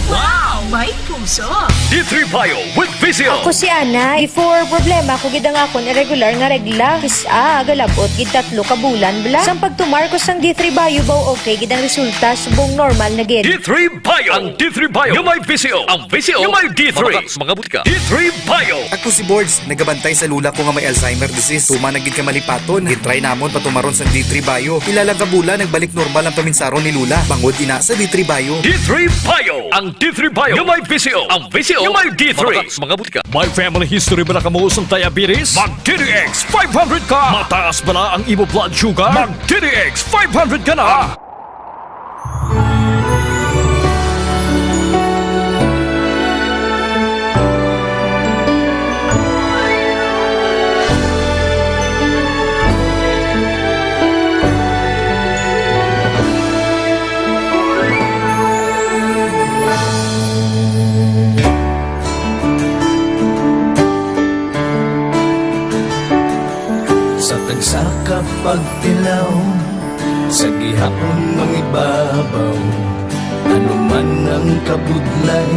Wow! May puso! D3 Bio with Visio. Ako si Ana, before problema ko gid ang akon irregular nga regla. Kisa galabot gid 3 ka bulan bla. Sang pagtumar ko sang D3 Bio baw okay gid ang resulta subong normal na gid. D3 Bio. Ang D3 Bio yung may Visio. Ang Visio yung may D3. Mga butika. D3 Bio. Ako si Boards, nagabantay sa lula ko nga may Alzheimer disease. Tuma na gid ka malipaton. Gitry namon patumaron sa D3 Bio. Ilang ka bulan nagbalik normal ang paminsaron ni lula. Bangod ina sa D3 Bio. D3 Bio. Ang D3 Bio yung may Visio. Ang Visio yung may D3. Mga butika. May family history ba na kamuusong diabetes? Mag-DDX 500 ka. Mataas ba na ang imo blood sugar? Mag-DDX 500 ka na. Sa kapagtilaw, sa gihapon ng ibabaw, ano man ang kabudlay,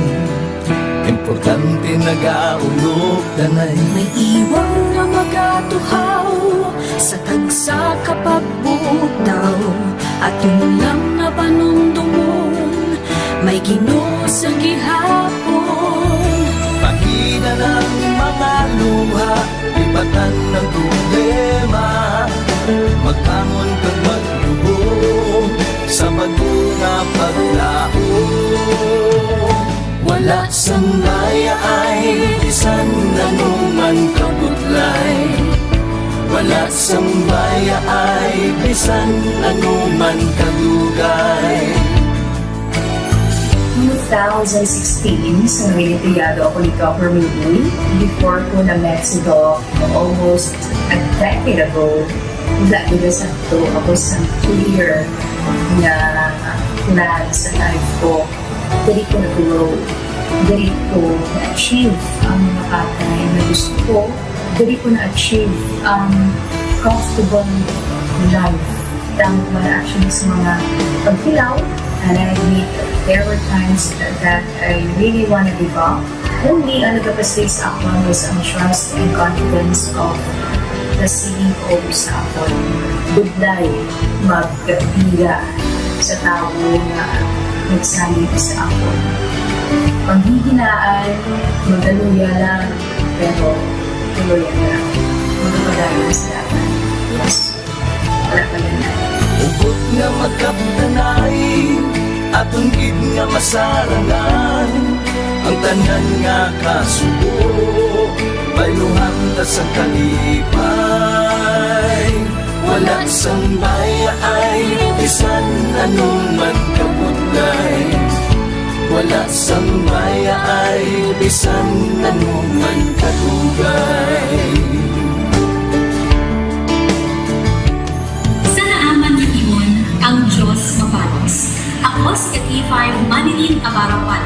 importante nagaulog danay. May iwang nga magatuhaw sa tagsa kapagbutaw, at yun lang na panumdumon, may Ginoo sa gihapon. Pahina ng mga luha, lipatan ng problema, magbangon kang magluhod sa bagunga paglao. Wala sang laya ay bisan nanuman kabudlay. Wala sang baya ay bisan nanuman kadugay. 2016, sa nangilitiyado ako ni Government Lee. Before ko na Mexico, almost a decade ago, dahil sa ito, ako sa clear na plan sa life ko. Dali ko na-grow. Dali ko na-achieve ang mga patay na gusto ko. Dali ko na-achieve ang comfortable life. Dahil wala actually sa mga pagkilaw, And I admit there were times that I really want to give up. Only ang nagkapastig sa ako was ang trust and confidence of the CEO sa ako. Budlay, magpila sa tao na nagsalit sa ako. Panghihinaan, magaluya lang, pero tuloy lang. Magpadayon sa laban. Yes, wala pa yan na. Ubot nga magkaptanay, atong gid nga masarangan, ang tanan nga kasubo, bayluhan ta sa kalipay. Wala sang baya ay bisan anong man kabudlay. Wala sang baya ay bisan anong man kadugay. Sa naaman ng iyon, ang Diyos mapalos. Ako si K5 Manilin Abarapan,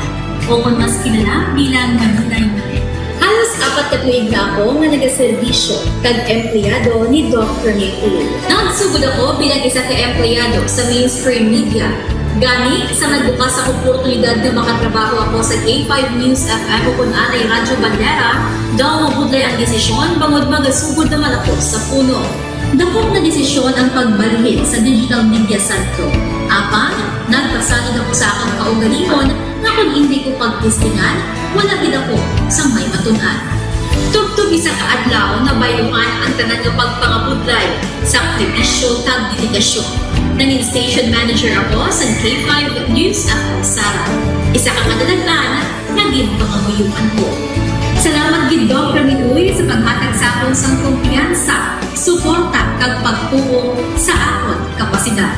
o kung mas kilala bilang Manunay Manin. Halos 4 ka tuig na ako nga nagaserbisyo kag empleyado ni Dr. Nick. Nagsugod ako bilang isa ka empleyado sa mainstream media. Gani sa nagbukas sa oportunidad na makatrabaho ako sa K5 News FM o kung anay Radyo Bandera, daw mabudlay ang desisyon bangod magasugod naman ako sa puno. Dapok na desisyon ang pagbalhin sa digital media sentro. Apang, nagpasalid ako sa akong kaugalingon na kung hindi ko pagtistingan, wala gid ako sa may matunan. Tugtog isa ka adlaw na bayuhan ang tanan nga pagpangabudlay sa aktivisyo kag dedikasyon. Nanging station manager ako sa K5 News FM Sara. Isa ka kadalaglan naging pangamuyuan ko. Salamat gid Dr. Niuy sa paghatag sa akon sang kumpiyansa, suporta kag pagtuo sa akon kapasidad.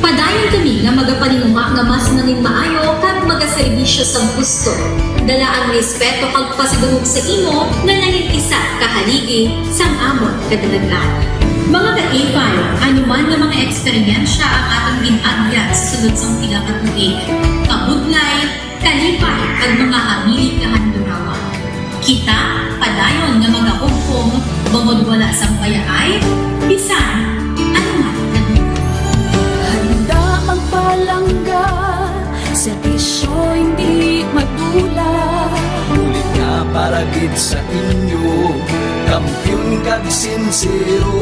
Padayon kami nga magapaninuma nga mas naning maayo kag magaserbisyo sa gusto. Dala ang respeto kag pasidungog sa imo nga nanging isa kahaligi sang amon kadalaglan. Mga ka-A5, anuman nga mga eksperyensya ang atong ginagyan sa sunod sang pila ka tuig. Kabudlay, kalipay kag mga hamilig nga handurawan. Kita, padayon nga magahugpong bangod wala sang payaay, bisan anuman Handa magpalangga, servisyo hindi madula. Ulit nga para gid sa inyo, kampiyon kag sincero.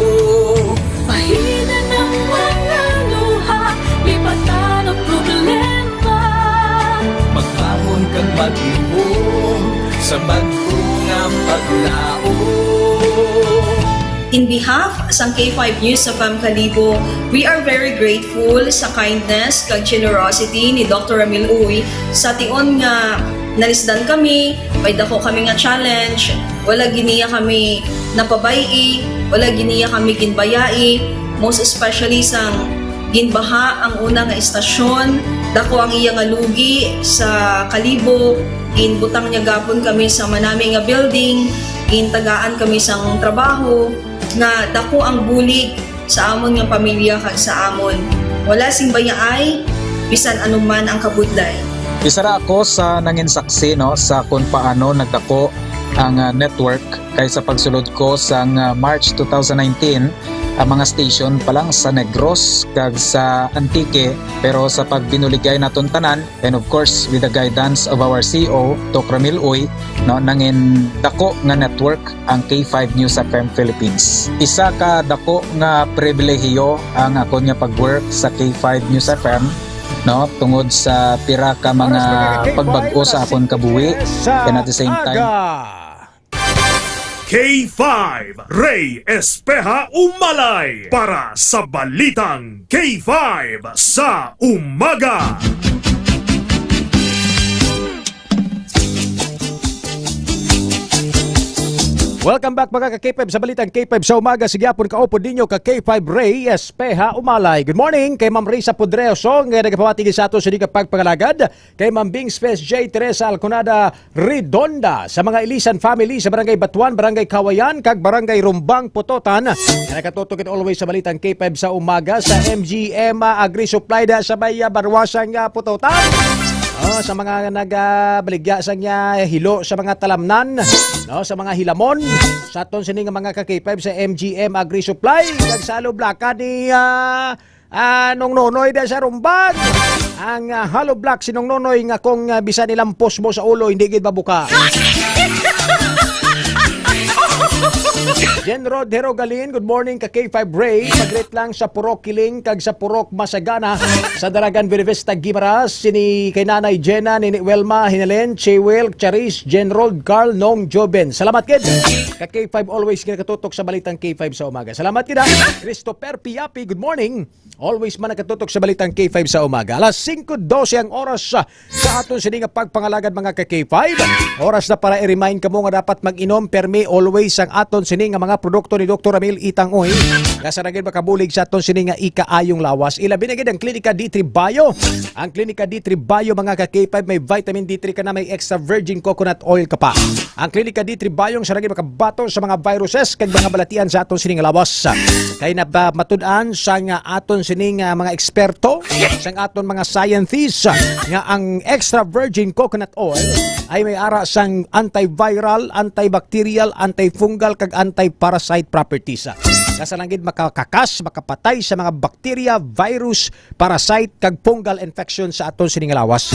Mahina ng mga luha, lipatan ang problema. Magbangon kag mag-iwong sa bago nga paglao. In behalf sa K5 News sa Kalibo, we are very grateful sa kindness kag generosity ni Dr. Ramil Uy sa tion nga nalisdan kami, may dako kami nga challenge, wala giniya kami napabayi, wala giniya kami ginbayai, most especially sang ginbaha ang una nga istasyon, dako ang iya nga lugi sa Kalibo, ginbutang niya gapon kami sa manami nga building, gintagaan kami sang trabaho, nga dako ang bulig sa amon nga pamilya kag sa amon. Wala sing bayaay, bisan anuman ang kabudlay. Isa ra ako sa nangin saksi no sa kung paano nagdako ang network kay sa pagsulod ko sa March 2019 ang mga station pa lang sa Negros kag sa Antique, pero sa pagbinuligay naton tanan and of course with the guidance of our CEO Dr. Ramil Uy no nangin dako nga network ang K5 News FM Philippines. Isa ka dako nga pribilehiyo ang ako nga pag-work sa K5 News FM no tungod sa pira ka mga pagbag-o sa akon kabuhi and at the same time K5 Ray Espeha Umalay para sa Balitang K5 sa Umaga. Welcome back mga ka-K5 sa Balitang K5 sa Umaga. Sigyapon kaupo dinyo ka K5 Ray Espeha Umalay. Good morning kay Ma'am Risa Podreoso nga nagapawatigi sa ato sa di kapagpagalagad. Kay Ma'am Bing Space J. Teresa Alconada Redonda sa mga Ilisan family sa Barangay Batuan, Barangay Kawayan, kag Barangay Rumbang, Putotan. Nakatutok it always sa Balitang K5 sa Umaga sa MGM Agri Supply da sa Baya Barwasang Putotan. Sa mga nagabaligya sa niya hilo sa mga talamnan, no, sa mga hilamon, sa aton sini nga mga ka-K5 sa MGM Agri Supply, kag sa Lublaka ni nung nonoy da sa Rumbag. Ang hollow block sinong nonoy nga kung bisan nilang post mo sa ulo hindi gid mabuka. Jen Rod Herogalin, good morning ka K5 Ray. Pagret lang sa Purok Kiling kag sa Purok Masagana sa Daragan Benevista Gimaras. Sini kay Nanay Jenna, Nini Welma, Hinalen, Chewel, Charis, Jen Rod, Carl, Nong, Joben. Salamat kid. Ka K5 always kinakatutok sa balitang K5 sa umaga. Salamat kid. Christopher Piapi, good morning. Always man nakatutok sa balitang K5 sa umaga. Alas 5:12 ang oras sa aton sini nga pagpangalagad mga ka K5. Oras na para i-remind kamo nga dapat mag-inom permi always ang aton sini nga mga produkto ni Dr. Ramil Itangoy. Kasaragin makabulig sa aton sini nga ikaayong lawas. Ilabi na gid ang Klinika D3 Bio. Ang Klinika D3 Bio mga ka K5 may vitamin D3 ka na, may extra virgin coconut oil ka pa. Ang Klinika D3 Bio ang saragin makabato sa mga viruses kag mga balatian sa aton sini nga lawas. Kay na matud-an sa nga aton sini nga mga eksperto sa aton mga scientists nga ang extra virgin coconut oil ay may ara sang antiviral, antibacterial, antifungal kag anti-parasite properties. Kasalangid makakakas, makapatay sa mga bakterya, virus, parasite kag fungal infection sa aton sining lawas.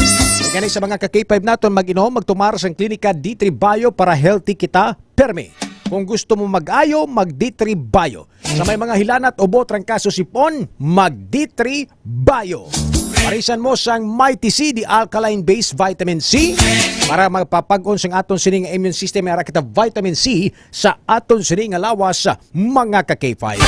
Kani sa mga ka-K5 naton mag-inom, magtumar sa Klinika D3 Bio para healthy kita permi. Kung gusto mo mag-ayo, mag D3 Bio. Sa may mga hilanat o botrangkaso sipon, mag D3 Bio. Parisan mo sang Mighty C, the alkaline-based vitamin C para magpapag-on sang aton sining immune system ara kita vitamin C sa aton sining lawas mga ka-K5.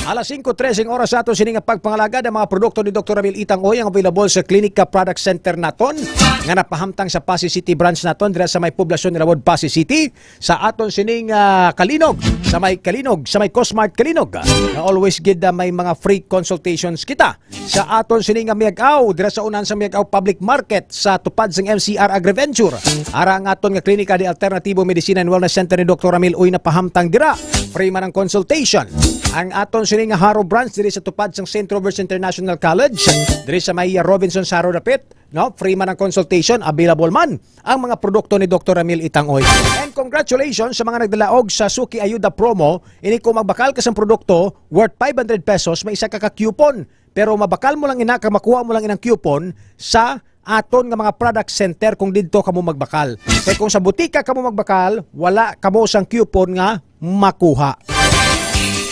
Alas 5:13 oras sa aton sining pagpangalagad ang mga produkto ni Dr. Ramil Itangoy ang available sa Klinika Product Center naton nga napahamtang sa Pasig City branch naton dira sa may poblasyon ni Lawod, Pasig City, sa aton sining Kalinog, sa may Cosmart Kalinog. Always gid may mga free consultations kita sa aton sining Miagaw dira sa unan sa Miagaw Public Market sa tupad sang MCR Agriventure. Ara ang aton nga Klinika de Alternativo Medicina and Wellness Center ni Dr. Ramil Uy na pahamtang dira. Free man ang consultation. Ang aton sining Haro branch diri sa tupad sang St. Robert's International College diri sa may Robinson Saro Dapit, no? Free man ang consultation, available man ang mga produkto ni Dr. Ramil Itangoy. And congratulations sa mga nagdalaog sa Suki Ayuda promo. Ini kung magbakal ka sa produkto worth 500 pesos, may isa ka coupon. Pero mabakal mo lang makuha mo lang inang coupon sa aton nga mga product center kung didto kamo magbakal. Kaya kung sa butika kamo magbakal, wala kamo sang coupon nga makuha.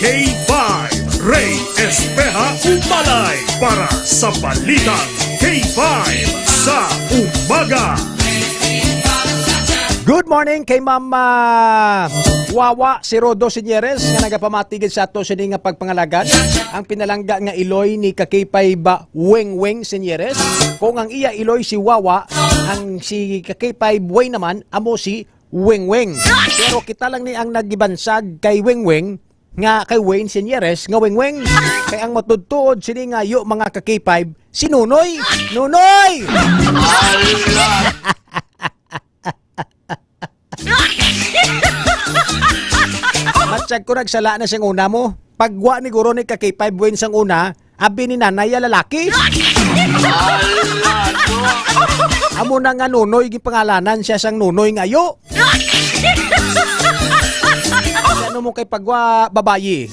K5 Ray Espeja Umalay para sa balitang K5 sa umaga. Good morning kay Mama Wawa si Rodo Sinyeres nga nagapamatigid sa ato sining nga pagpangalagad. Ang pinalangga nga iloy ni Kakaypay ba Weng Sinyeres. Kung ang iya iloy si Wawa, ang si Kakaypay Buway naman amo si Weng. Pero kita lang ni ang nagibansag kay Weng nga kay Wayne Sinyeres nga Weng. Kay ang matudtuod sini nga yo mga Kakaypay si Nunoy. Matsag ko nagsala na siyang una mo. Pagwa ni guro ni Kakaypay Buwin sang una, abi ni nanay lalaki. Amo na nga Nunoy gipangalanan siya sang Nunoy ngayo. Ano mo kay pagwa babayi?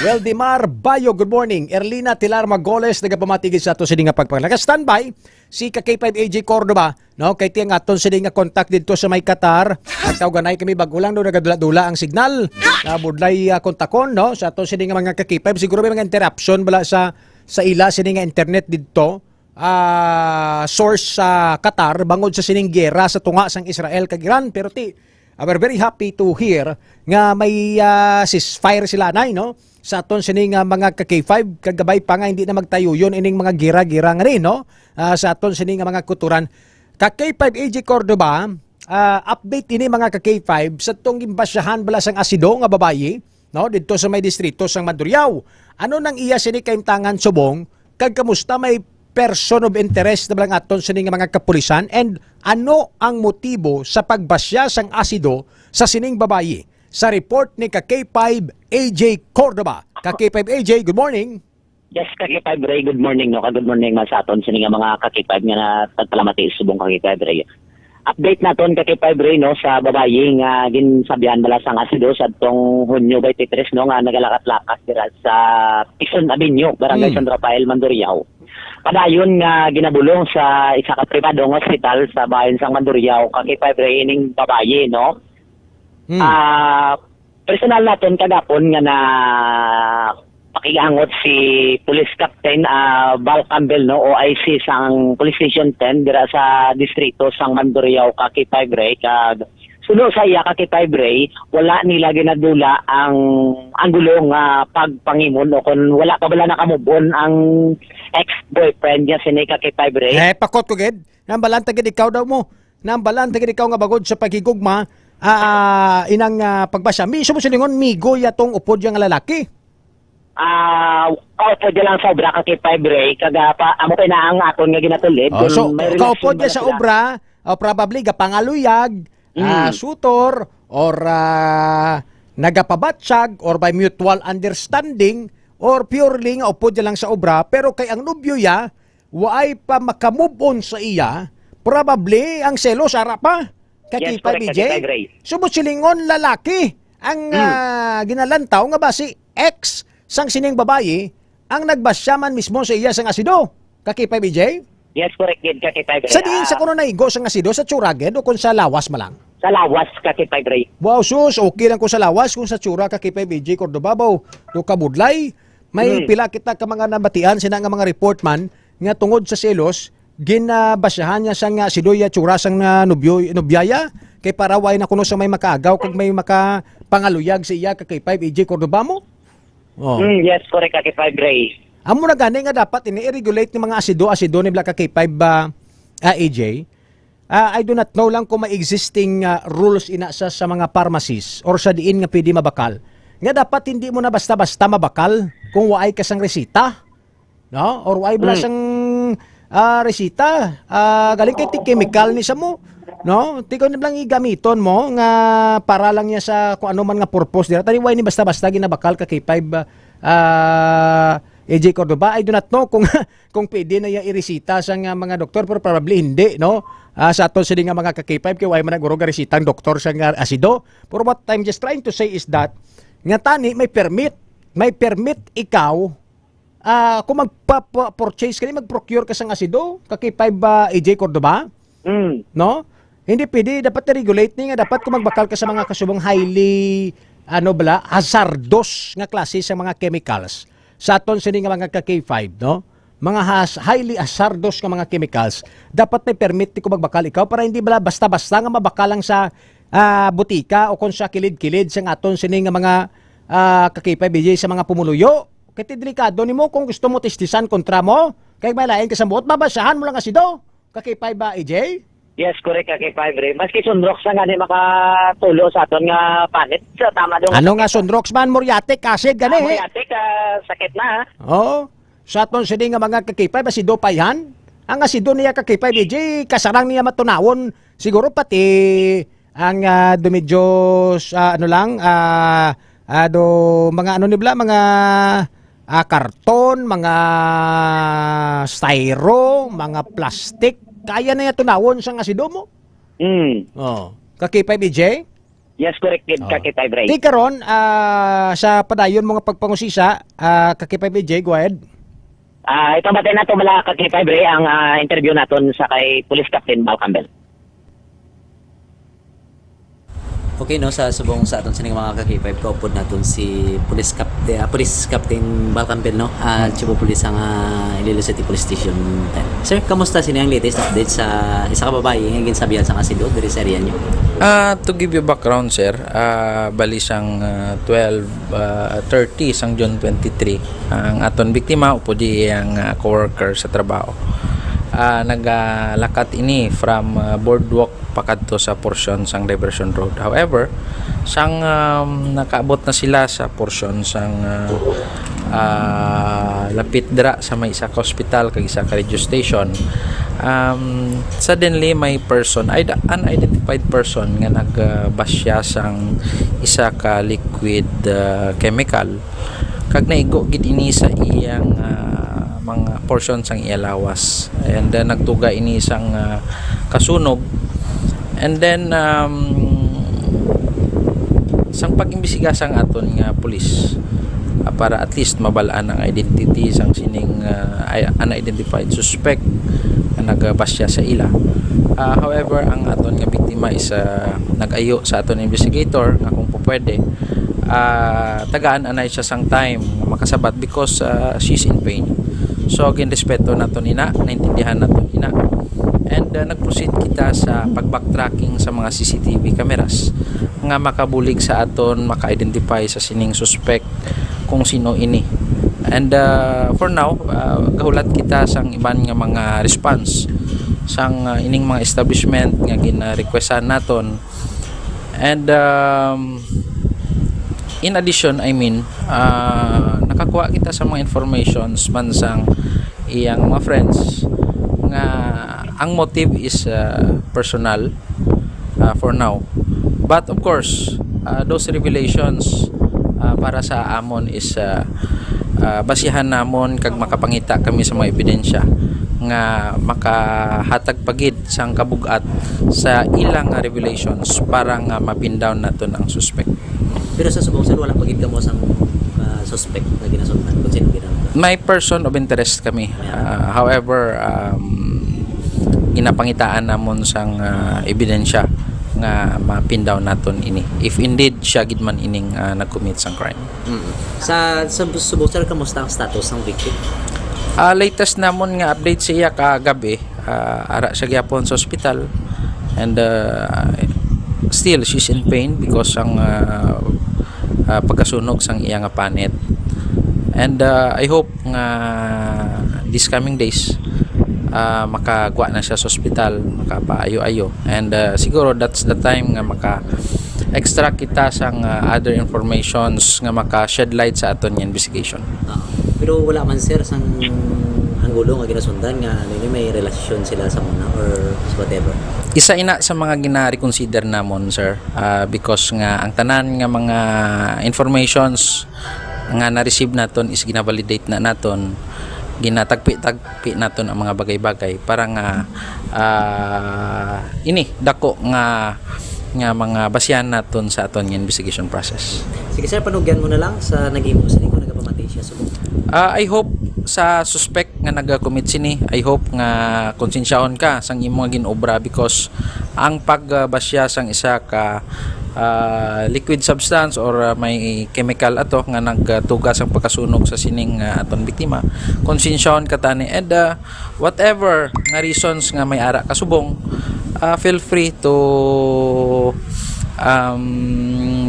Weldimar Bayo, good morning. Erlina Tilar Magoles, nagapamatigid sa ato sa nga pagpangalaga. Standby, si K5 AJ Cordoba, no? Kay tiyang aton sa nga contact dito sa may Qatar. At kauganay kami bagulang do nagadula-dula ang signal. Budlay kontakon, no? Sa aton sa nga mga K5. Siguro may mga interruption bala sa ila sa nga internet dito. Source sa Qatar, bangod sa sining gera sa tunga sang Israel kag Iran. Pero we're very happy to hear nga may ceasefire sila nay, no? Sa aton sining mga K5 kagabay pa nga hindi na magtayo yon ining mga gira-gira nga rin, no? Sa aton sining mga kuturan. K5 AJ Cordoba, update ini mga K5 sa tong gimbasyahan bala sang asido nga babayi, no? Dito sa may distrito sang Maduriao. Ano nang iya sini kaimtangan subong kag kamusta may person of interest na lang aton sining mga kapulisan, and ano ang motibo sa pagbasya sang asido sa sining babayi? Sa report ni K5 AJ Cordoba. K5 AJ, good morning. Yes, K5 Ray, good morning. No? Good morning sa aton sining mga K5 nga na tagpalamati subong K5 Ray. update naton kay Ray no sa babayi nga ginsabihan bala sang asido sa tong Hunyo 23 no nga nagalakat-lakas dira sa Quezon Avenue, Barangay San Rafael, Mandurriao. Padayon nga ginabulong sa isa ka pribadong hospital sa bayan sang Mandurriao kay Ray ining babayi no. Personal naton kagapon nga na pakiangot si Police Captain Val Campbell no OIC sang Police Station 10 dira sa distrito sang Mandurriao kay Ray kag sulo sa iya kay Ray wala nila ginadula ang angulo nga pagpangimon o kun wala pa bala nakamubon ang ex-boyfriend niya si kay Ray. Pakot ko gid. Nambalan tagid ikaw daw mo. Nambalan tagid ikaw nga bagod sa pagigugma inang pagbasa. Mismo silingon migo yatong upod yang lalaki. Pwede lang sa obra kay Ray kaga pa amo kay na ang akon nga ginatulid. So kaupod niya sa obra probably gapangaluyag, sutor or nagapabatsyag or by mutual understanding or purely nga upod niya lang sa obra pero kay ang nobyo ya waay pa makamove on sa iya probably ang selos ara pa kay BJ. Subot silingon lalaki ang ginalantaw nga ba si ex sang sining babayi ang nagbasyaman mismo sa iya sang asido. Kakipay BJ? Yes, correct gid kakipay Ray. Sa diin sa kuno naigo sang asido sa tsura gid o kung sa lawas malang? Sa lawas kakipay Ray. Wow, sus, okay lang ko sa lawas kung sa tsura kakipay BJ Cordoba baw. Do kabudlay. May pila kita ka mga nabatian sina nga mga report man nga tungod sa selos ginabasyahan niya sang asidoya tsura sang nobyaya kay paraway na kuno sa may makaagaw kag may makapangaluyag sa iya kakipay BJ Cordoba mo. Yes, correct kay Ray. Amo na gani nga dapat ini-regulate ni mga asido ni Black K5 AJ. I do not know lang kung may existing rules ina sa mga pharmacies or sa diin nga pwede mabakal. Nga dapat hindi mo na basta-basta mabakal kung waay ka sang resita. No? Or waay bala sang resita. Galing kay chemical ni sa mo. No? Tiko na lang igamiton mo nga para lang niya sa kung ano man nga purpose dira. Tani way ni basta-basta ginabakal ka K5 AJ Cordoba. I do not know kung pwede na iya iresita sa nga mga doktor pero probably hindi, no? Sa aton sila nga mga ka-K5 kay way man naguro ga resitang doktor sa nga asido. Pero what I'm just trying to say is that nga tani may permit ikaw kung magpa-purchase ka mag-procure ka sang asido ka-K5 AJ Cordoba. No? Hindi pwede, dapat na-regulate ni nga dapat kung magbakal ka sa mga kasubong highly hazardous nga klase sa mga chemicals. Sa aton sini nga mga ka-K5, no? Mga highly hazardous nga mga chemicals, dapat may permit ti kung magbakal ikaw para hindi basta-basta nga mabakalang sa butika o kung sa kilid-kilid sa aton sini nga mga ka-K5 BJ sa mga pumuluyo. Kaya delikado ni mo kung gusto mo testisan kontra mo, kaya may lain ka sa buot, babasahan mo lang asido. Ka-K5 ba, AJ? Yes, correct kay Ray. Maski sunrox nga ni makatulo sa aton nga panit. Sa tama dong. Ano nga sunrox man muriatic acid gani? Muriatic sakit na. Oo. Sa aton sini nga mga ka-K5 asido payhan. Ang asido niya ka-K5 DJ kasarang niya matunawon siguro pati ang dumidyos mga ano nibla mga karton, mga styro, mga plastic. Kaya na niya tunawon sa asido mo? Ka-K5 BJ? Yes, correct kid ka-K5 Ray. Di karon sa padayon mga pagpangusisa, ka-K5 BJ, go ahead. Ito batay na ito mala ka-K5 Ray ang interview naton sa kay Police Captain Val Campbell. Okay no, sa subong sa aton sining mga ka-K5 kaupod naton si Police Captain Val Campbell no, Chibo Police ang Iloilo City Police Station 10. Sir, kamusta sini ang latest update sa isa ka babae nga ginsabihan sa asido diri sa area niyo? To give you background sir, bali sang 12:30 sang June 23 ang aton biktima upod ang coworker sa trabaho. Naglakat ini from boardwalk pakadto sa portion sang diversion road. However, sang nakaabot na sila sa portion sang lapit dira sa may isa ka hospital kag isa ka radio station, suddenly may person, unidentified person nga nagbasya sang isa ka liquid chemical kag naigo gid ini sa iyang mga portion sang iya lawas, and then nagtuga ini sang kasunog And then sang pag-imbestiga sang aton nga pulis para at least mabalaan ang identity sang sining unidentified suspect na nagbasya sa ila. However, ang aton nga biktima is nag-ayo sa aton investigator nga kung pwede tagaan anay siya sang time nga makasabat because she's in pain. So ginrespeto naton ina, naintindihan naton ina. And nag-proceed kita sa pag-backtracking sa mga CCTV cameras nga makabulig sa aton, maka-identify sa sining suspect kung sino ini. And for now, gahulat kita sang iban nga mga response sang ining mga establishment nga gina-requestan naton. And in addition, nakakuha kita sa mga informations man sang iyang mga friends nga ang motive is personal for now. But of course, those revelations para sa amon is basihan namon kag makapangita kami sa mga ebidensya nga makahatag pagid sang kabugat sa ilang revelations para nga mapin-down naton ang suspect. Pero sa subong sir, wala pagid kamo sang suspect na ginasundan kung sino ginamit? May person of interest kami. However, ginapangitaan namon sang ebidensya nga mapin down naton ini if indeed siya gid man ining nag-commit sang crime. Sa subong sir, kamusta ang status ng victim? Latest namon nga update siya kagabi, ara siya gyapon sa hospital and still she's in pain because ang pagkasunog sang iya nga panet. And I hope nga this coming days makagwa na siya sa hospital, makapaayo-ayo. And siguro that's the time nga maka-extract kita sang other informations nga maka-shed light sa aton nga investigation. Pero wala man sir sang anggulo nga ginasundan nga may relasyon sila sa muna or whatever. Isa ina sa mga gina-reconsider namon sir, because nga ang tanan nga mga informations nga na-receive naton is gina-validate na naton, ginatagpi-tagpi naton ang mga bagay-bagay para nga ini dako nga mga basihan naton sa aton nga investigation process. Sige sir, panugyan mo na lang sa nag-imo sa kung nagapamati siya subong. I hope sa suspect nga nag-commit sini, I hope nga konsensyahon ka sang imong ginobra because ang pagbasya sang isa ka liquid substance or may chemical ato nga nagtugas ang pagkasunog sa sining aton biktima, konsensyahon ka tani. And whatever nga reasons nga may ara kasubong, feel free to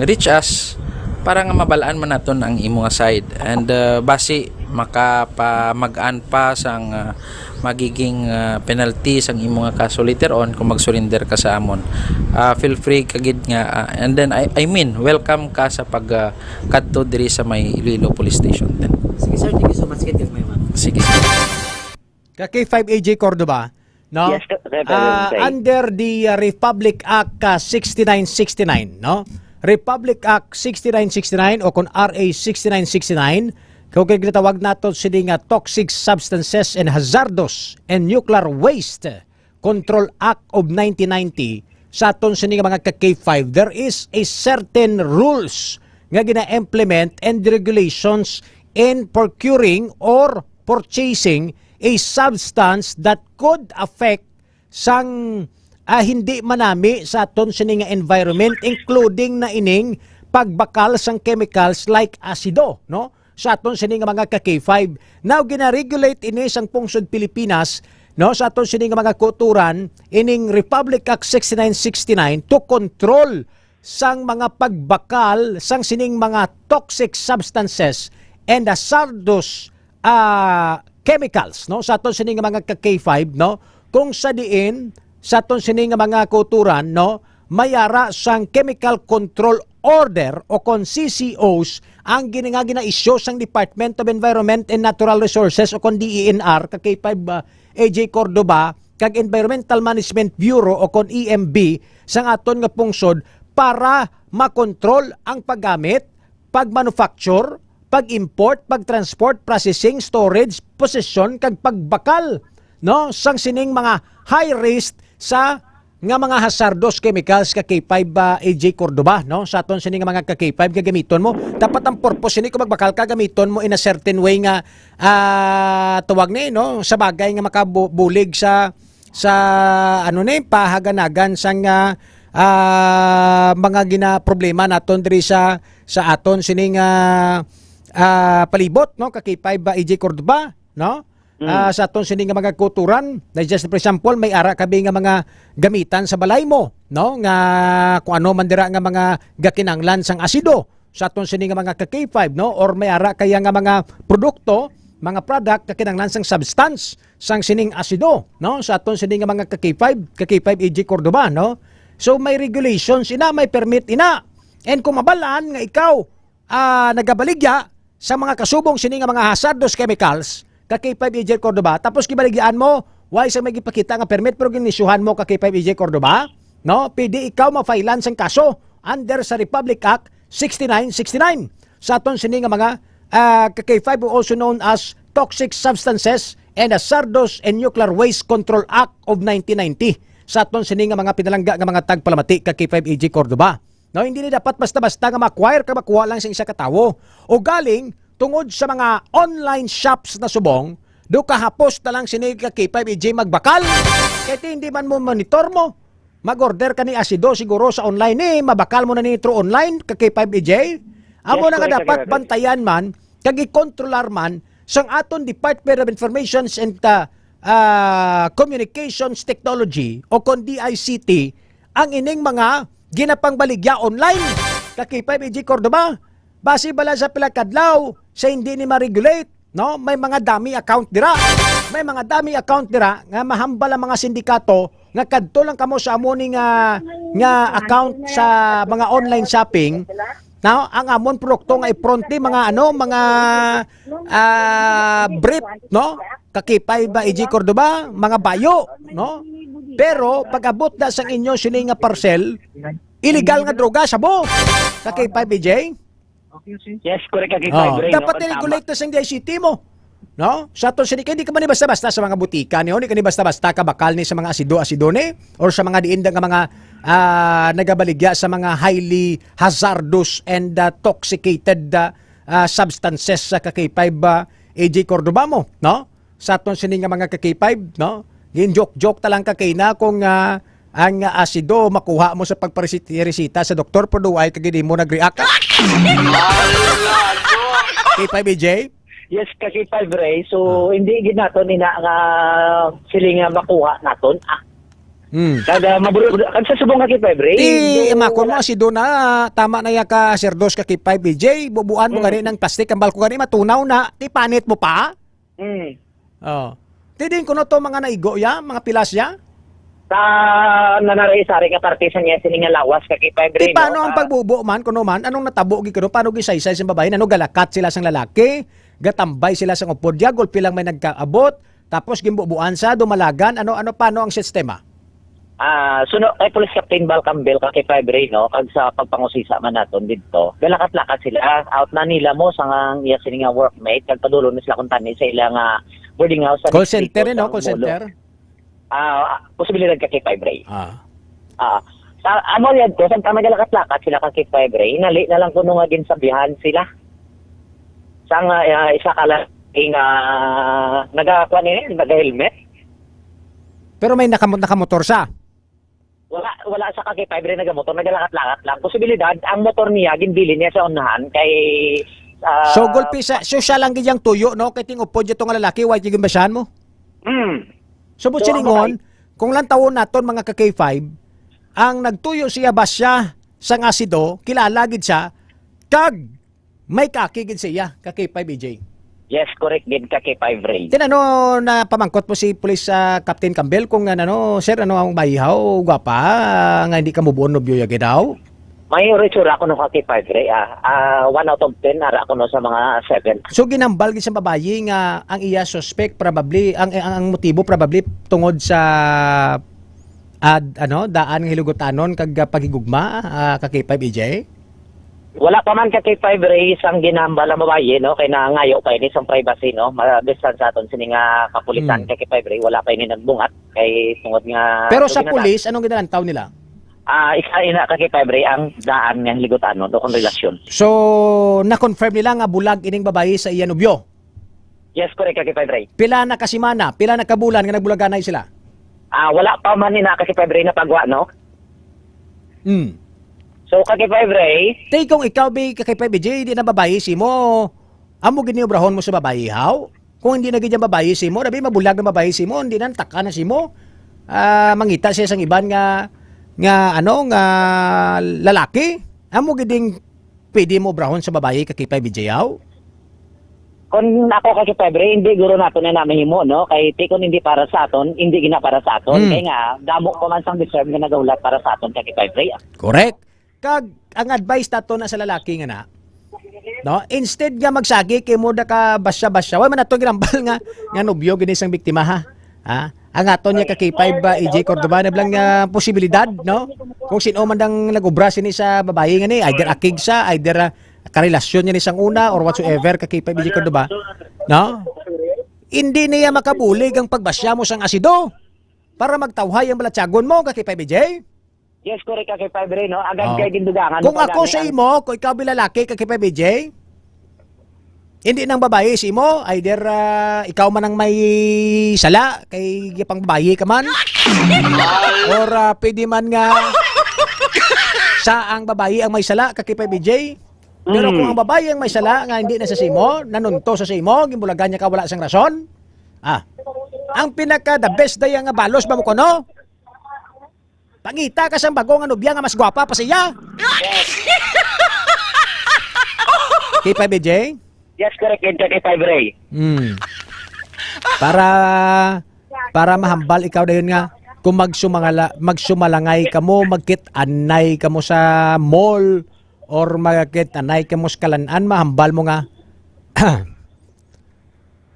reach us para nga mabalaan man naton ang imong side. And basi makapamagaan pa sang magiging penalty sang imong kaso later on kung mag-surrender ka sa amon. Feel free kagid nga and then I mean welcome ka sa pagkadto diri sa may Iloilo Police Station. Sige sir, thank you so much kid may man. Sige. Ka K5 AJ Cordoba, no? Yes, under the Republic Act 6969, no? Republic Act 6969 o kung RA 6969, kung ginatawag nato sila nga Toxic Substances and Hazardous and Nuclear Waste Control Act of 1990, sa aton sila mga ka-K5, there is a certain rules nga gina-implement and regulations in procuring or purchasing a substance that could affect sang hindi manami sa aton sining environment, including na ining pagbakal sang chemicals like acido, no? Sa aton sining mga ka-K5. Now gina-regulate ini sang pungsod Pilipinas, no, sa aton sining mga kuturan ining Republic Act 6969 to control sang mga pagbakal sang sining mga toxic substances and hazardous chemicals, no, sa aton sining mga ka-K5, no, kung sa diin sa aton sining mga kuturan, no, mayara sang Chemical Control Order o kon CCOs ang gina-issue sang Department of Environment and Natural Resources o kon DENR ka K5 AJ Cordoba kag Environmental Management Bureau o kon EMB sang aton nga pungsod para makontrol ang paggamit, pagmanufacture, pag-import, pag-transport, processing, storage, possession kag pagbakal, no, sang sining mga high risk sa nga mga hazardous chemicals ka K5 AJ Cordoba, no? Sa aton sini nga mga ka K5 gagamiton mo. Dapat ang purpose ni kung magbakal ka gamiton mo in a certain way nga tuwag ni, no? Sa bagay nga makabulig sa ano ni pahaganagan sang mga problema naton diri sa aton sini nga palibot, no? Ka K5 AJ Cordoba, no? Sa aton sini nga mga kuturan, just for example, may ara kabi nga mga gamitan sa balay mo, no? Nga kung ano man dira nga mga gakinanglan sang asido sa aton sini nga mga K5, no? Or may ara kaya nga mga produkto, mga product kakinanglan sang substance sang sining asido, no? Sa aton sini nga mga K5 AJ Cordoba, no? So may regulations ina, may permit ina. And kung mabalaan nga ikaw nagabaligya sa mga kasubong sini nga mga hazardous chemicals ka K5 AJ Cordoba, tapos gibaligyan mo, why sa may gipakita nga permit pero ginisuhan mo ka K5 AJ Cordoba, no? Pwede ikaw ma-filean sang kaso under sa Republic Act 6969. Sa aton sini nga mga ka K5 also known as Toxic Substances and Hazardous and Nuclear Waste Control Act of 1990. Sa aton sini nga mga pinalangga nga mga tagpalamati ka K5 AJ Cordoba. No, hindi ni dapat basta-basta nga ma-acquire ka makuha lang sa isa ka tawo. O galing tungod sa mga online shops na subong, do kahapos na lang sinig ka K5AJ magbakal. Kaya hindi man mo monitor mo. Mag-order ka ni asido siguro sa online mabakal mo na ni through online ka K5AJ. Amo na nga dapat bantayan man, kag i-controller man sang aton Department of Information and Communications Technology o kon DICT ang ining mga ginapangbaligya online ka K5AJ Cordoba. Base bala sa pilakadlaw sa hindi ni ma-regulate, no? May mga dummy account dira. May mga dummy account dira nga mahambal ang mga sindikato nga kadto lang kamo sa amo ni nga account sa mga online shopping. Now, ang amon produkto nga ipronti mga brief, no? Kakipay ba AJ Cordoba, mga bayo, no? Pero pag-abot na sang inyo sini nga parcel, illegal nga droga sabo. Kakipay AJ. Yes, correct K5. Dapat i-regulate na sa DICT mo. No? Sa aton sini hindi ka man basta-basta sa mga butika ni, hindi ka ni basta-basta ka bakal ni sa mga asido ni or sa mga diinda nga mga nagabaligya sa mga highly hazardous and toxicated substances sa K5 AJ Cordoba mo, no? Sa aton sini nga mga K5, no? Gin-joke-joke ta lang ka kay na kung ang asido makuha mo sa pagparesita sa doktor pero ay kagidi mo nag-react. K5AJ? Yes, kasi K5 Ray. So, hindi ginato ni na nga siling makuha naton. Kada kag sa subong ka K5 Ray. Makon mo asido na tama na ya ka serdos ka K5AJ, bubuan mo gani ng plastic ang balko gani matunaw na, ti panit mo pa? Oh. Tidin ko no to mga naigo ya, mga pilas ya? Sa nanare-sari ka partisan niya sining lawas ka K5 Ray. Paano ang pagbubo man kuno man? Anong natabo gi kuno? Paano gi saysay sa babae? Ano galakat sila sang lalaki? Gatambay sila sang upodya, gulpi lang may nagkaabot, tapos gimbubuan sa dumalagan. Ano paano ang sistema? Suno kay Police Captain Bal Campbell ka K5 Ray, no? Kag sa pagpangusisa man naton didto. Galakat-lakat sila out na nila mo sang iya sining workmate kag padulo ni sila kun tani sa ilang boarding house. Call center no, call center. Posibilidad ka K5 Ray. Sa amo yad ko, sa magalakat-lakat sila ka K5 Ray, nali na lang kuno nga ginsabihan sila. Sang isa ka lang nagakuan ni naga-helmet. Pero may nakamotor sa. Wala sa ka K5 Ray nagamotor, nagalakat-lakat lang. Posibilidad ang motor niya ginbili niya sa unahan kay so gulpi sa siya lang giyang tuyo no kay ting upod ito nga lalaki why giging basahan mo? Subot siningon, kung lang tawon naton mga ka-K5, ang nagtuyo siya basya sa asido, kilala gid siya, kag may kakigid siya, ka-K5AJ. Yes, correct din ka K5 Ray. Tinano na pamangkot mo si Police Captain Campbell kung sir, ano ang bayihaw, gwapa, nga hindi ka mubuon no biyo yagi daw? May retsura ako no ka K5 Ray. 1 out of 10 ara ako no sa mga 7. So ginambal gid sa babayi nga ang iya suspect probably ang motibo probably tungod sa daan nga hilugutanon kag pagigugma ka K5AJ? Wala pa man ka kay 5 Ray isang ginambal ang babae, no? Kay nangayo pa ini isang privacy, no? Mabistan sa aton sini nga kapulisan kay 5 Ray. Wala pa ini nagbungat kay tungod nga... Pero sa pulis, anong ginalantaw nila? Isa ina ka kay 5 Ray ang daan nga ligutan, no? Kung relasyon. So, na-confirm nila nga bulag ining babae sa iya nobyo? Yes, correct ka kay 5 Ray. Pila na kasimana, pila na kabulan nga nagbulaganay sila? Wala pa man ina ka kay 5 Ray na pagwa, no? So, kay 5 Ray... Tay, kung ikaw ba kay 5J, hindi na babae si mo, amo giniobrahon mo sa babae, how? Kung hindi na ganyan babae si mo, nabi mabulag na babae si mo, hindi na taka na si mo, mangita siya sa iban nga lalaki, amo giding pwede mo obrahon sa babae kay 5J, how? Kung ako kay 5 Ray, hindi guro nato na namihimo, no? Kay kung hindi para sa aton, hindi gina para sa aton. Kaya nga, damo ko man sang deserve nga nagaulat para sa aton kay 5 Ray. Correct. Kag ang advice nato na sa lalaki nga na, no, instead nga magsagi kay mo da ka basya-basya, way man ato ginambal nga nobyo gini sang biktima, ha. Ang aton niya ka kay 5 EJ Cordoba na blang posibilidad, no, kung sino man dang nagobra sini sa babae nga ni, either akig sa, either karelasyon niya ni sang una or whatsoever ka kay 5 EJ Cordoba, no, hindi niya makabulig ang pagbasya mo sang asido para magtawhay ang balatsagon mo ka kay 5 EJ. Yes, correct ka kay 5 Ray, no? Agad kay gindugangan. Kung ako sa imo, kung ikaw bilalaki ka kay 5BJ, hindi nang babae si imo, either ikaw man ang may sala, kay pang babae ka man, or pwede man nga sa ang babae ang may sala ka kay 5BJ. Pero kung ang babae ang may sala, nga hindi na sa simo, nanunto sa simo, gimbulagan niya ka wala sang rason, ang pinaka the best day nga balos ba mo kono? Pangita ka sa bagong anubya nga mas gwapa pa siya. Kay 5BJ? Yes, correct. Kay 5 Ray. Para mahambal ikaw dayon nga kung magsumalangay ka mo, magkit-anay ka mo sa mall or magkit-anay ka mo sa kalanan, mahambal mo nga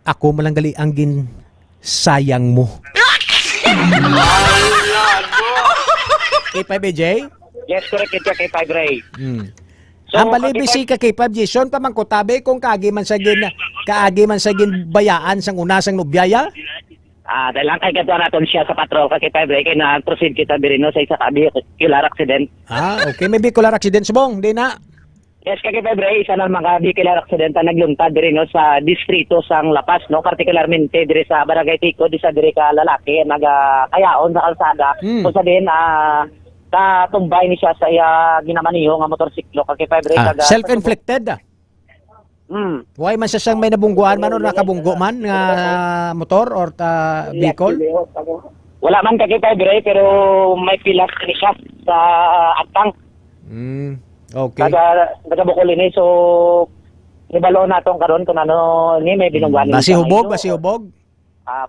ako malanggali ang sayang mo. Kay 5BJ? Yes, correct. Kay 5 Ray. So, ang balibisi ka kay 5 Jason pa man ko tabi kung kaagi man sa gin bayaan sang una sang nubyaya? Dahil lang kay katuan natin siya sa patrol kay 5 Ray kay na-proceed kita birino sa isa ka vehicular accident. Okay, may vehicular accident subong, di na? Yes, kay 5 Ray, isa na mga vehicular accident na nagluntad birino sa distrito sang Lapas, no? Particularmente dire sa Barangay Tico, di sa dire ka lalaki nagakayaon sa kalsada. Kung sa din, tumbay ni siya sa iya ginamaniho nga motorsiklo kay 5 Ray. Self-inflicted? Why man siya siyang may nabungguan man o nakabunggo man nga motor or vehicle? Wala man kay 5 Ray pero may pilas ni siya sa atang. Okay. Nagabukol ni so ibalo natong karon kung ano ni may binungguan. Basi hubog?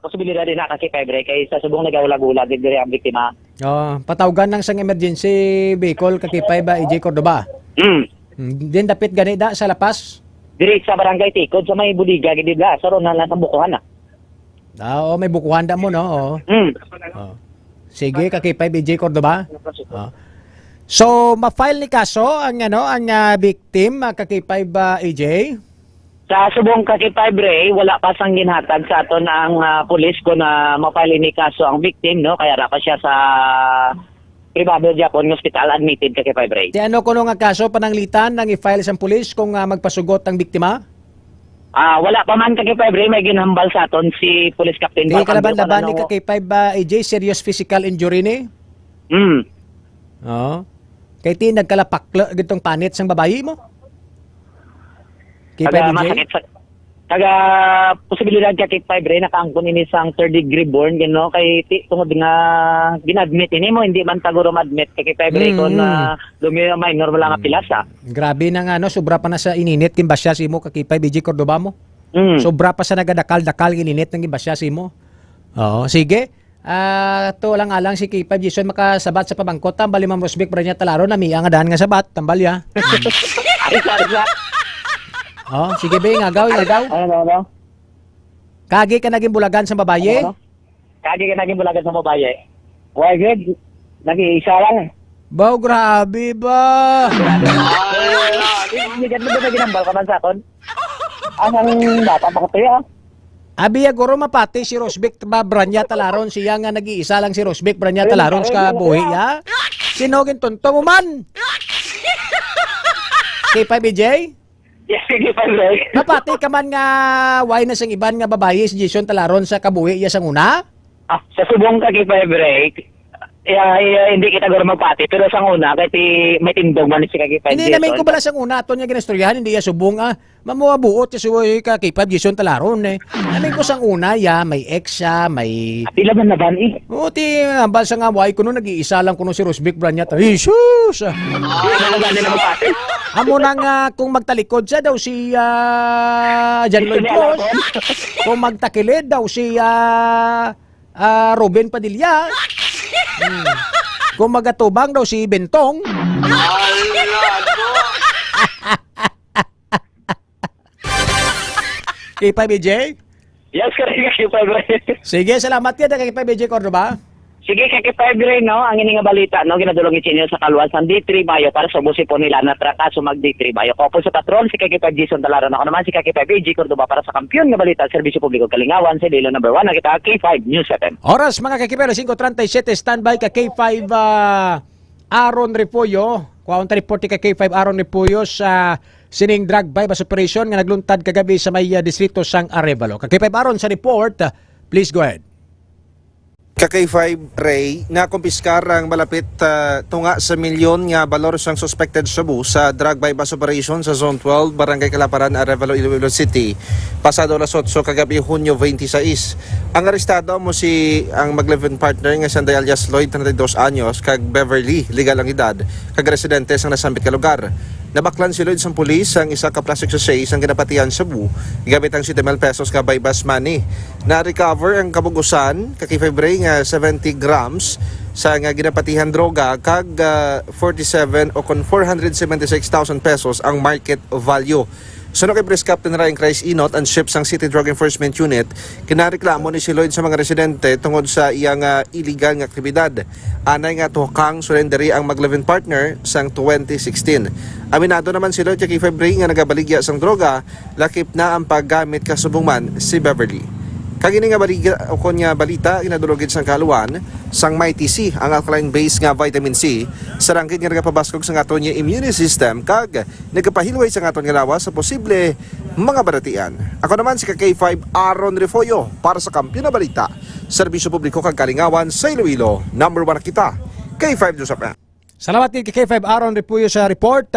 Posibilidad din na kasi 5 Ray kay sa subong nagawlag-ulag dire ang biktima. Patawgan ng sang emergency vehicle kay 5 EJ Cordoba. Din dapit ganida sa Lapas. Dire sa Barangay Tikod sa may budiga gid bla sa ron na sa bukuhan na. May bukuhan da mo no. Sige kay 5 EJ Cordoba. So ma-file ni kaso ang victim kay 5 EJ. Sa subong kay 5 Ray, wala pa sang ginhatag sa aton ang pulis ko na ma-file ni kaso ang victim, no? Kaya ra pa siya sa privado Japon hospital admitted kay 5 Ray. Di ano kuno nga kaso pananglitan nang i-file sa pulis kung magpasugot ang biktima? Wala pa man kay 5 Ray, may ginhambal sa aton si Police Captain. Di kalaban-laban ni kay 5 EJ serious physical injury ni? Kay ti nagkalapakla gitong panit sang babayi mo? Kay 5 EJ? Posibilidad kay 5 Ray nakaangkon ini sang third degree burn no kay tungod nga ginadmit ini mo hindi man taguro madmit kay 5 Ray kon minor wala nga pilasa. Grabe na nga sobra pa na sa ininit kin basya si mo kay 5 EJ Cordoba mo. Sobra pa sa nagadakal-dakal ininit ng basya si mo. Sige. To lang si K5 Jason makasabat sa pabangkot tambal Ma'am Rosbeck para niya talaro na miya nga daan nga sabat tambal ya. Sige be, ngagaw. Ano? Kagi ka naging bulagan sa babaye? Kagi ka naging bulagan sa babaye. Why good? Nag-iisa lang. Grabe ba? Hindi na ginambal ka man sa akon. Ang bata pa ko tayo. Abiya guro mapati si Rosbeck Branya Talaron, siya nga nag-iisa lang si Rosbeck Branya Talaron sa buhi ya. Sinogin tonto mo man. K5BJ? Yes, sige pa rin. Mapati ka man nga why na sang iban nga babae si Jason Talaron sa kabuhi iya sang una? Sa subong ka kay break. Hindi kita guro magpati pero sa una kay may tindog man si kay Hindi namin ko bala sang una aton nga ginastoryahan hindi ya subong mamuabuot si suwoy ka kay Jason Talaron eh. Namin ko sang una ya may ex siya, may pila man na ban eh. Oo, ti bal sang away kuno nag-iisa lang kuno si Rosbeck Branya. Jesus. Amo nang kung magtalikod siya daw si John Lloyd Cruz. Kung magtakilid daw si Ruben Padilla. Kung magatubang daw si Bentong. K5BJ? Yes, correct K5. Sige, salamat yan kay K5BJ Cordoba. Sige, kay K5 no, ang ini nga balita no, ginadulong isinyo sa kaluwasan D3 Bayo para subusi po nila na trakaso mag D3 Bayo. Kopos sa patron si K5 Jason Talaron. Ako naman si K5 AG Cordoba para sa kampiyon nga balita Serbisyo Publiko Kalingawan sa Dilo number 1 na kita K5 News 7. Oras mga kakipero 5:37 standby ka K5 Aaron Repollo. Kuwaon ta report ka K5 Aaron Repollo sa sining drug bypass operation nga nagluntad kagabi sa may distrito sang Arevalo. Ka K5 Aaron sa report, please go ahead. Kay-5 Ray, nakumpiskar ang malapit tunga sa milyon nga balor sang suspected Shabu sa drug bypass operation sa Zone 12, Barangay Kalaparan, Arevalo, Iloilo City. Pasado alas 8 kagabi Hunyo 26. Ang arestado mo si ang mag-live-in partner nga Sanday alias Lloyd, 32 anyos, kag Beverly, legal ang edad, kag residente sang nasambit ka lugar. Nabaklan si Lloyd sa pulis ang isa ka plastic sachet ang ginapatian sa Cebu gamit ang 7,000 pesos ka bypass money. Na-recover ang kabugusan kakifibre nga 70 grams sa nga ginapatihan droga kag 47 o kon 476,000 pesos ang market value. Suno kay Police Captain Ryan Christ Inot and ships ang City Drug Enforcement Unit, kinareklamo ni si Lloyd sa mga residente tungod sa iyang illegal nga aktibidad. Anay nga tuhkang surrenderi ang mag-live-in partner sang 2016. Aminado naman si Lloyd kay February nga nagabaligya sang droga, lakip na ang paggamit kasubong man si Beverly. Kagini nga balita inadulogid sang kaluan sang may TC ang alkaline base nga vitamin C sa rangkit nga nagapabaskog sa aton nga immune system kag nagapahilway sa aton nga lawas sa posible mga baratian. Ako naman si K5 Aaron Refollo para sa Kampiyon na Balita, Serbisyo Publiko kag Kalingawan sa Iloilo. Number 1 na kita, K5 Joseph. Salamat kay K5 Aaron Refollo sa report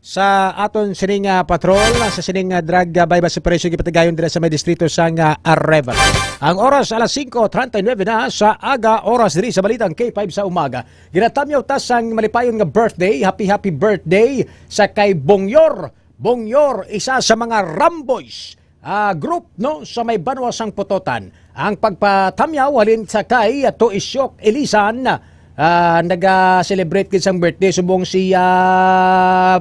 sa aton sining patrol sa sining drug bypass operation gipatigayon dira sa may distrito sang Arevalo. Ang oras alas 5:39 na sa aga oras diri sa balitang K5 sa umaga. Ginatamyaw ta sang malipayon nga birthday, happy birthday sa kay Bongyor. Bongyor, isa sa mga Ramboys group no sa may Banwa sang Putotan. Ang pagpatamyaw halin sa kay Tuisyok Elisan nag-celebrate kisang birthday subong si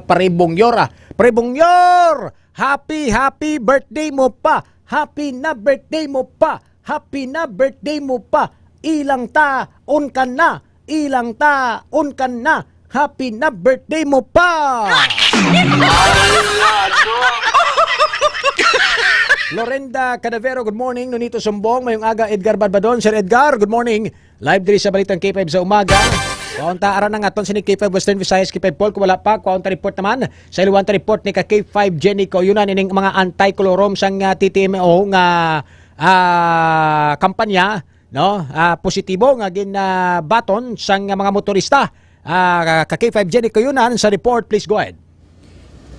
Pare Bongyor. Pare Bongyor, happy birthday mo pa. Happy na birthday mo pa. Happy na birthday mo pa. Ilang taon ka na. Ilang taon ka na. Happy na birthday mo pa. Lorenda Cadavero, good morning. Nunito Sumbong, mayong aga Edgar Barbadon. Sir Edgar, good morning. Live diri sa balitang K5 sa umaga. Kuwaunta aran ng aton sinig K5 Western Visayas, K5 Paul, kung wala pa, kuwaunta report naman. Sa iluwanta report ni ka K5 Jenny ko, yun ining mga anti-colorom sang TTMO nga kampanya, no? Positibo nga baton sang mga motorista. Ka K5 Jenny ko yun sa report, please go ahead.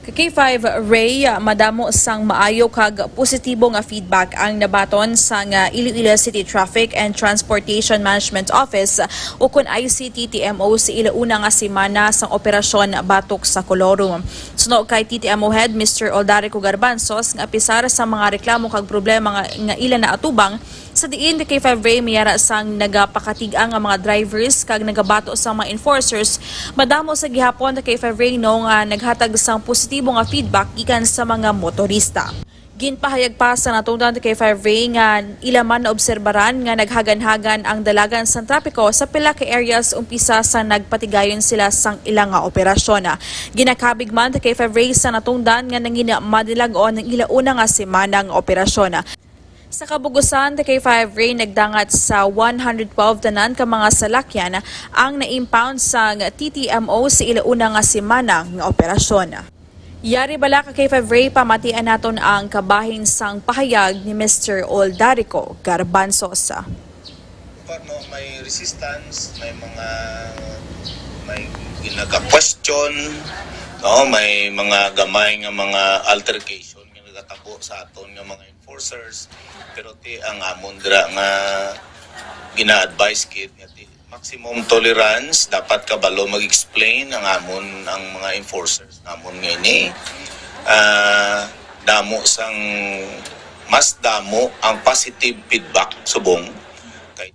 K5 Ray, madamo sang maayo kag positibo nga feedback ang nabaton sa Iloilo City Traffic and Transportation Management Office o kun ICTTMO sa ilauna nga semana sang operasyon batok sa Colorum. Suno kay TTMO Head Mr. Oldarico Garbanzos nga pisar sa mga reklamo kag problema nga ilan na atubang sa diin kay K5 Ray miyara sang nagapakatigang nga mga drivers kag nagabato sa mga enforcers madamo sa gihapon kay K5 Ray no nga naghatag sang positibo nga feedback gikan sa mga motorista. Ginpahayag pa sa natungdan K5 Ray nga ilaman na obserbaran nga naghagan-hagan ang dalagan sa trapiko sa pila ka areas umpisa sa nagpatigayon sila sang ilang nga operasyon. Ginakabig man K5 Ray sa natungdan nga nangina madilag-on ng ilauna nga semana nga operasyon. Sa kabugusan, K5 Ray nagdangat sa 112 tanan ka mga salakyan ang na-impound sa TTMO sa ilauna nga semana nga operasyon. Yari bala ka K5 Ray pamatian naton ang kabahin sang pahayag ni Mr. Oldarico Garbanzosa. May resistance, may ginaga-question, no, may mga gamay nga mga altercation nga nagatabo sa aton nga mga enforcers, pero ang amon dira nga gina-advise kit nga maximum tolerance, dapat kabalo mag-explain ang mga enforcers namon ngayon mas damo ang positive feedback subong kay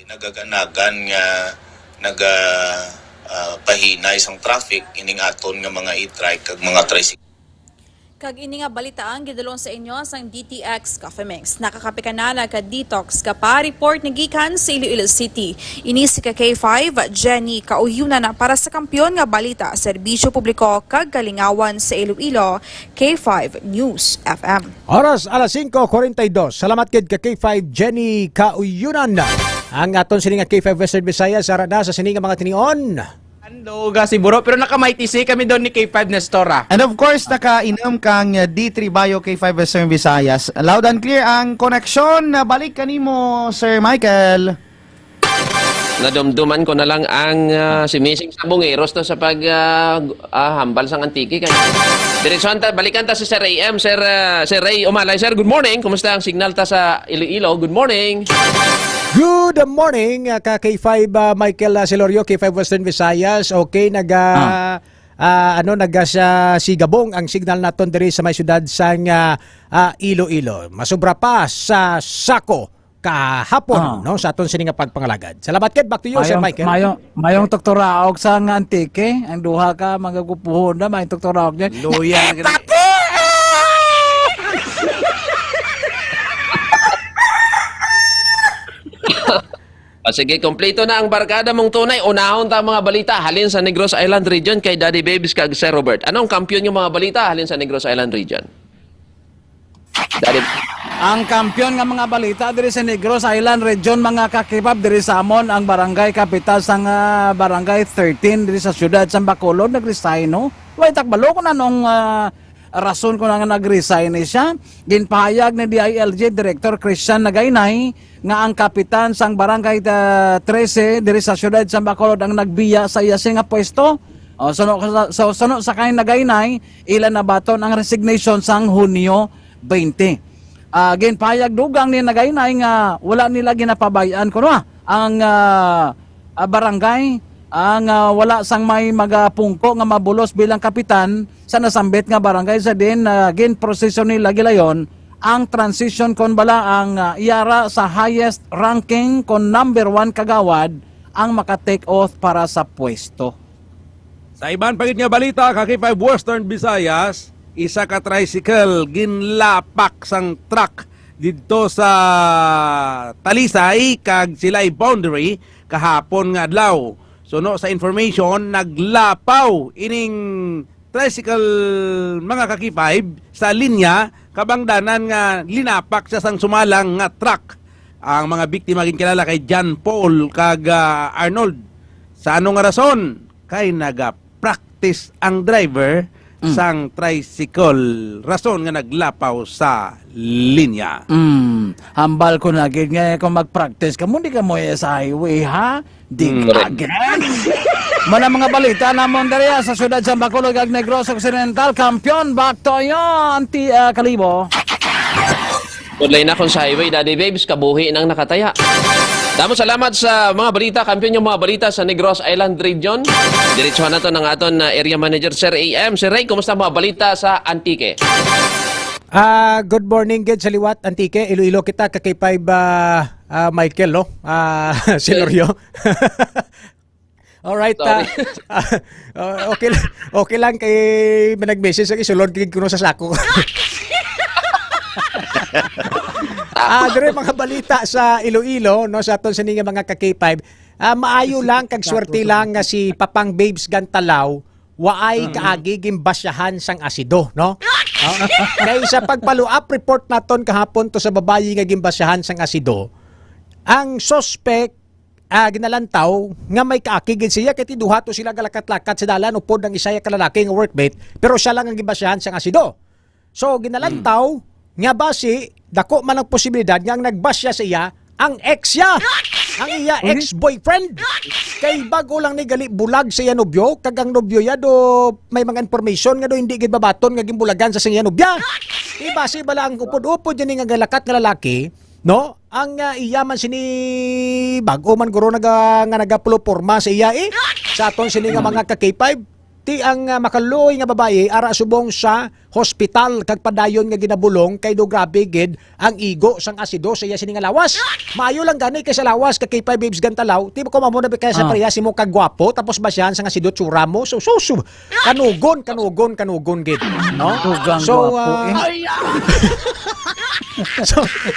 nagaganagan nga pahinay sang traffic ining aton nga mga e-trike kag mga tricycle. Kag ini nga balitaan gidulong sa inyo sang DTX Coffee Mix. Nakakapikanala ka detox ka pa report na gikan sa Iloilo City. Ini si K5 Jenny kauyuna na para sa kampiyon nga balita serbisyo publiko kag kalingawan sa Iloilo. K5 News FM. Oras alas 5:42. Salamat kid ka K5 Jenny kauyunan. Ang aton sining nga K5 Western Visayas ara na sa sining nga mga tinion. Duga siguro, pero naka-MITC kami doon ni K5 Nestora. And of course, naka-inom kang D3 Bio K5 Western Visayas. Loud and clear ang connection. Balik kanimo, Sir Michael. Nadumduman ko na lang ang si Missing Sabongeros to sa hambal sang Antique. Diretsuhan ta, balikan ta si Sir AM. Sir Ray Umalay. Sir, good morning. Kumusta ang signal ta sa Iloilo? Good morning. Good morning, K5 Michael Celorio, K5 Western Visayas. Okay, sa Sigabong ang signal naton diri sa may syudad sang Iloilo. Masubra pa sa Sako kahapon no sa aton sining nga pagpangalagad. Salamat kid, back to you Sir Michael. Mayong doktoraog sa Antique, ang duha ka magagupuhon na may doktoraog niya. Luya. Sige, kompleto na ang barkada mong tunay. Unahon ta mga balita halin sa Negros Island Region kay Daddy Babes kag Sir Robert. Anong kampiyon yung mga balita halin sa Negros Island Region? Daddy. Ang kampiyon nga mga balita diri sa Negros Island Region mga kakipab diri sa amon ang barangay kapital sang barangay 13 diri sa syudad sa Bacolod nagresign no. Way takbalo ko na nung rason ko na nga nag-resign siya. Ginpahayag ni DILG Director Christian Nagaynay nga ang kapitan sang barangay 13 diri sa syudad sa Bacolod ang nagbiya sa iya nga pwesto. Sunod sa kay Nagaynay, ilan na baton ang resignation sang Hunyo 20. Ginpahayag dugang ni Nagaynay nga wala nila ginapabayaan kuno ang barangay ang wala sang may magapungko nga mabulos bilang kapitan sa nasambit nga barangay sa din gin prosesyon nila gilayon ang transition kon bala ang iyara sa highest ranking kon number 1 kagawad ang maka-take oath para sa pwesto. Sa iban pagit nga balita K5 Western Visayas, isa ka tricycle ginlapak sang truck didto sa Talisay kag silay boundary kahapon nga adlaw. Suno sa information, naglapaw ining tricycle mga K5 sa linya kabangdanan nga linapak sa sang sumalang nga truck. Ang mga biktima ginkilala kay John Paul kag Arnold. Sa anong rason? Kay naga-practice ang driver sang tricycle. Rason nga naglapaw sa linya. Hambal ko na gid nga kung mag-practice ka mo di ka mo sa highway ha. Dig again. Mana mga balita namon diri sa syudad sa Bacolod ug Negros Occidental, kampiyon back to yo anti Kalibo. Tudlay na kon sa highway, Daddy Babes, kabuhi nang nakataya. Damo salamat sa mga balita, kampiyon yung mga balita sa Negros Island Region. Diretsuhan nato ng aton area manager Sir AM. Sir Ray, kumusta mga balita sa Antique? Good morning gid sa liwat Antique, Iloilo kita kay 5 Michael no. Celorio. Alright, okay lang kay nag-message ang isulod kay kuno sa sako. Dire mga balita sa Iloilo, no, sa aton sining mga ka-K5. Maayo lang kag swerte lang nga si Papang Babes Gantalaw waay kaagi gimbasyahan sang asido, no? Kaya sa pagpaluap report naton kahapon to sa babayi nga gimbasyahan sang asido, ang suspect ginalantaw nga may kaakigid siya kay duha to sila galakat-lakat sa dalan upod ang isaya kalalaki nga workmate pero siya lang ang gimbasyahan sang asido. So ginalantaw nga basi dako man ang posibilidad nga ang nagbasya sa iya ang ex siya, ang iya ex-boyfriend. Kay bago lang ni gali bulag sa iya nobyo, kag ang nobyo ya do may mga information nga do hindi gid babaton nga gimbulagan sa iya nobya. Iba si bala ang upod-upod yan nga galakat nga lalaki, no? Ang iya man sini bago man guro nga nagapulo-porma sa iya sa aton sini nga mga ka-K5 ti ang makaluoy nga babae ara subong sa hospital kag padayon nga ginabulong kay do grabe gid ang igo sang asido sa iya sini nga lawas. Maayo lang gani kay sa lawas kay K5 Babes Gantalaw, ti ko mamo na kay sa pareha si mo kag gwapo tapos basyahan sang asido tsura mo. So kanugon gid, no? So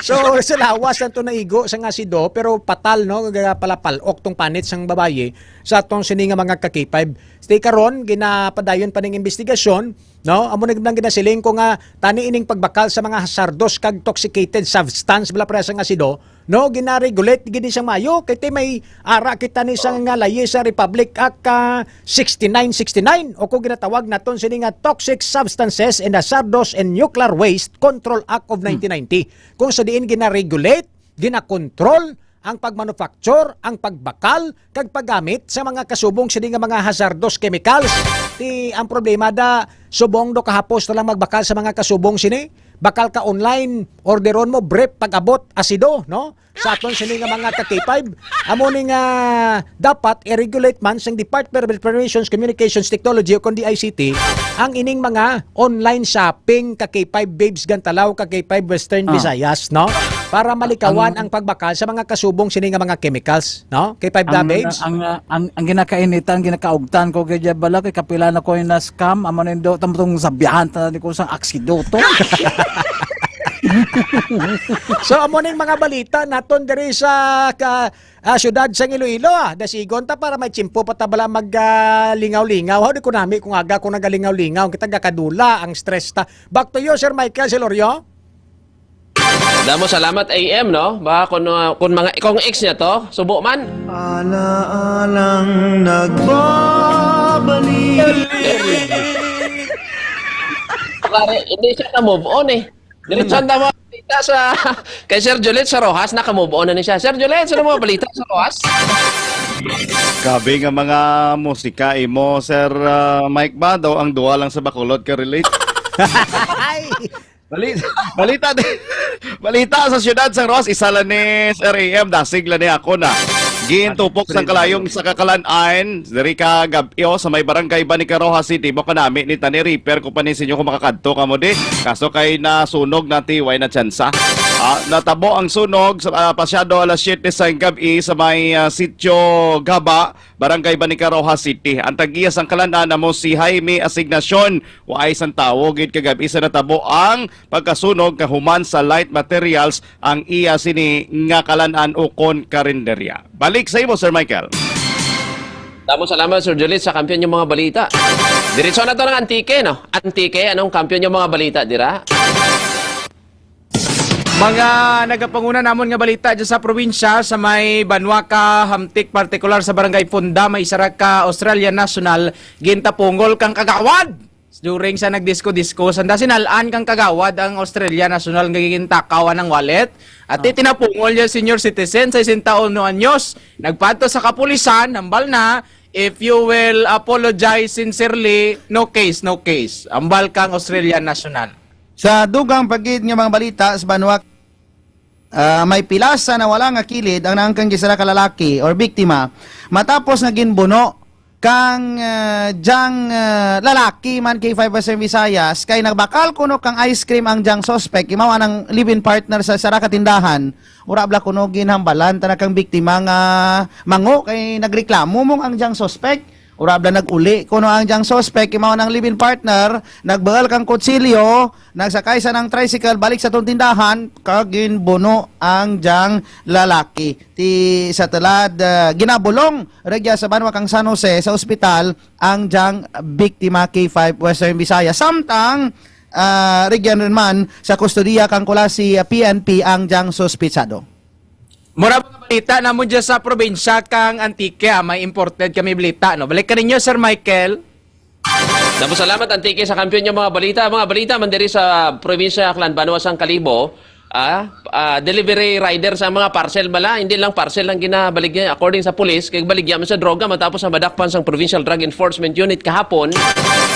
so sa lawas to na igo sang asido pero patal, no, palapalok tong panit sang babaye sa atong sini nga mga ka-K5. Stay karon ginapadayon pa ning investigasyon, no? Amo nang ginasiling ko nga tani ining pagbakal sa mga hazardous kag toxicated substance bala presa nga asido, no, gina-regulate gini siyang mayo kay may ara kita ni sang nga layi sa Republic Act 6969 o kung ginatawag naton sini nga Toxic Substances and Hazardous and Nuclear Waste Control Act of 1990. Kung sa diin gina-regulate, gina-control ang pagmanufacture, ang pagbakal, kag paggamit sa mga kasubong sini nga mga hazardous chemicals. Ang problema da subong do kahapos na lang magbakal sa mga kasubong sini. Bakal ka online, orderon mo brief pag-abot asido, no? Sa aton sini nga mga ka-K5, amo ni nga dapat i-regulate man sang Department of Information Communications Technology o kundi ICT ang ining mga online shopping ka-K5 Babes Gantalaw, ka-K5 Western Visayas, no? Para malikawan ang pagbakal sa mga kasubong sini nga mga chemicals, no? K5 Babes. Ang ginakainitan, ginakaugtan ko kay Jabala kay kapila na ko na scam amo nindo tamtong sabihan ta ni ko sang aksido to. So amo ning mga balita naton diri sa syudad sa Iloilo dasigon ta para may tsimpo pa ta bala lingaw-lingaw. How di ko nami kung aga ko nagalingaw-lingaw kita gakadula ang stress ta. Back to you Sir Michael Celorio. Damo salamat AM, no? Ba kung ex niya to, subo man. Alaalang nagbabalik. Pare, hindi siya na-move on Diretsuhan na mo balita sa kay Sir Juliet sa Rojas, naka-move on na ni siya. Sir Juliet, sino mo balita sa Rojas? Grabe nga mga musika mo, Sir Mike ba daw ang duwa lang sa Bacolod ka relate? Balita sa siyudad sang Rojas, isa lang ni Sir AM, dasig lang ni ako na. Gintupok sang kalayong sa kakalan-ain, diri ka gabyo sa may barangay Banica Rojas City, mo kanami ni tani repair ko pa ni sinyo kung makakadto ka mo di. Kaso kay nasunog na tiway na tsansa. Natabo ang sunog sa pasyado alas 7 sa gabi sa may sitio Gaba, barangay Banica Rojas City. Ang tag-iya sang kalan-an na mo si Jaime Asignacion, waay sang tawo gid kagabi sa natabo ang pagkasunog kahuman sa light materials ang iya sini nga kalan-an ukon karinderya. Balik sa imo, Sir Michael. Damo salamat, Sir Juliet, sa kampiyon yung mga balita. Diretso na to ng Antique, no? Antique, anong kampiyon yung mga balita, dira? Mga nagapanguna namon nga balita dyan sa probinsya sa may Banwaka, Hamtik, partikular sa Barangay Punda, may Saraka, Australian National, gintapungol kang kagawad. During sa nagdisko-disko, sanda sinalaan kang kagawad ang Australia National ngagiging takawan ng wallet. At itinapungol niya senior citizen sa 61 anyos. Nagpadto sa kapulisan, ambal na, if you will apologize sincerely, no case, no case. Ambal kang Australia National. Sa dugang pagid nga mga balita sa Banwak, may pilasa na wala nga kilid ang naangkang gisara ka lalaki or biktima matapos nga ginbuno kang lalaki man kay 5% Visayas kay nagbakal kuno kang ice cream ang jang suspect imawa ng live-in partner sa sara ka tindahan ura bla kuno ginhambalan ta kang biktima nga mango kay nagreklamo mong ang jang suspect urabla nag-uli kuno ang diyang suspect mao ng live-in partner, nagbaal kang kutsilyo, nagsakay sa ng tricycle balik sa tong tindahan kag ginbuno ang diyang lalaki. Ti sa talad ginabulong regya sa Banwa kang San Jose sa ospital ang diyang biktima K5 Western Visayas. Samtang regyan rin man sa kustodiya kang kula si PNP ang diyang suspitsado. Mura mga balita namon dyan sa probinsya kang Antique, may imported kami balita, no? Balik ka ninyo, Sir Michael. Tapos salamat Antique sa kampiyon yung mga balita. Mga balita man diri sa probinsya Aklan, Banuasang Kalibo, delivery rider sa mga parcel bala, hindi lang parcel lang ginabaligyan according sa police, kay baligyan man sa droga matapos sa madakpan sang Provincial Drug Enforcement Unit kahapon.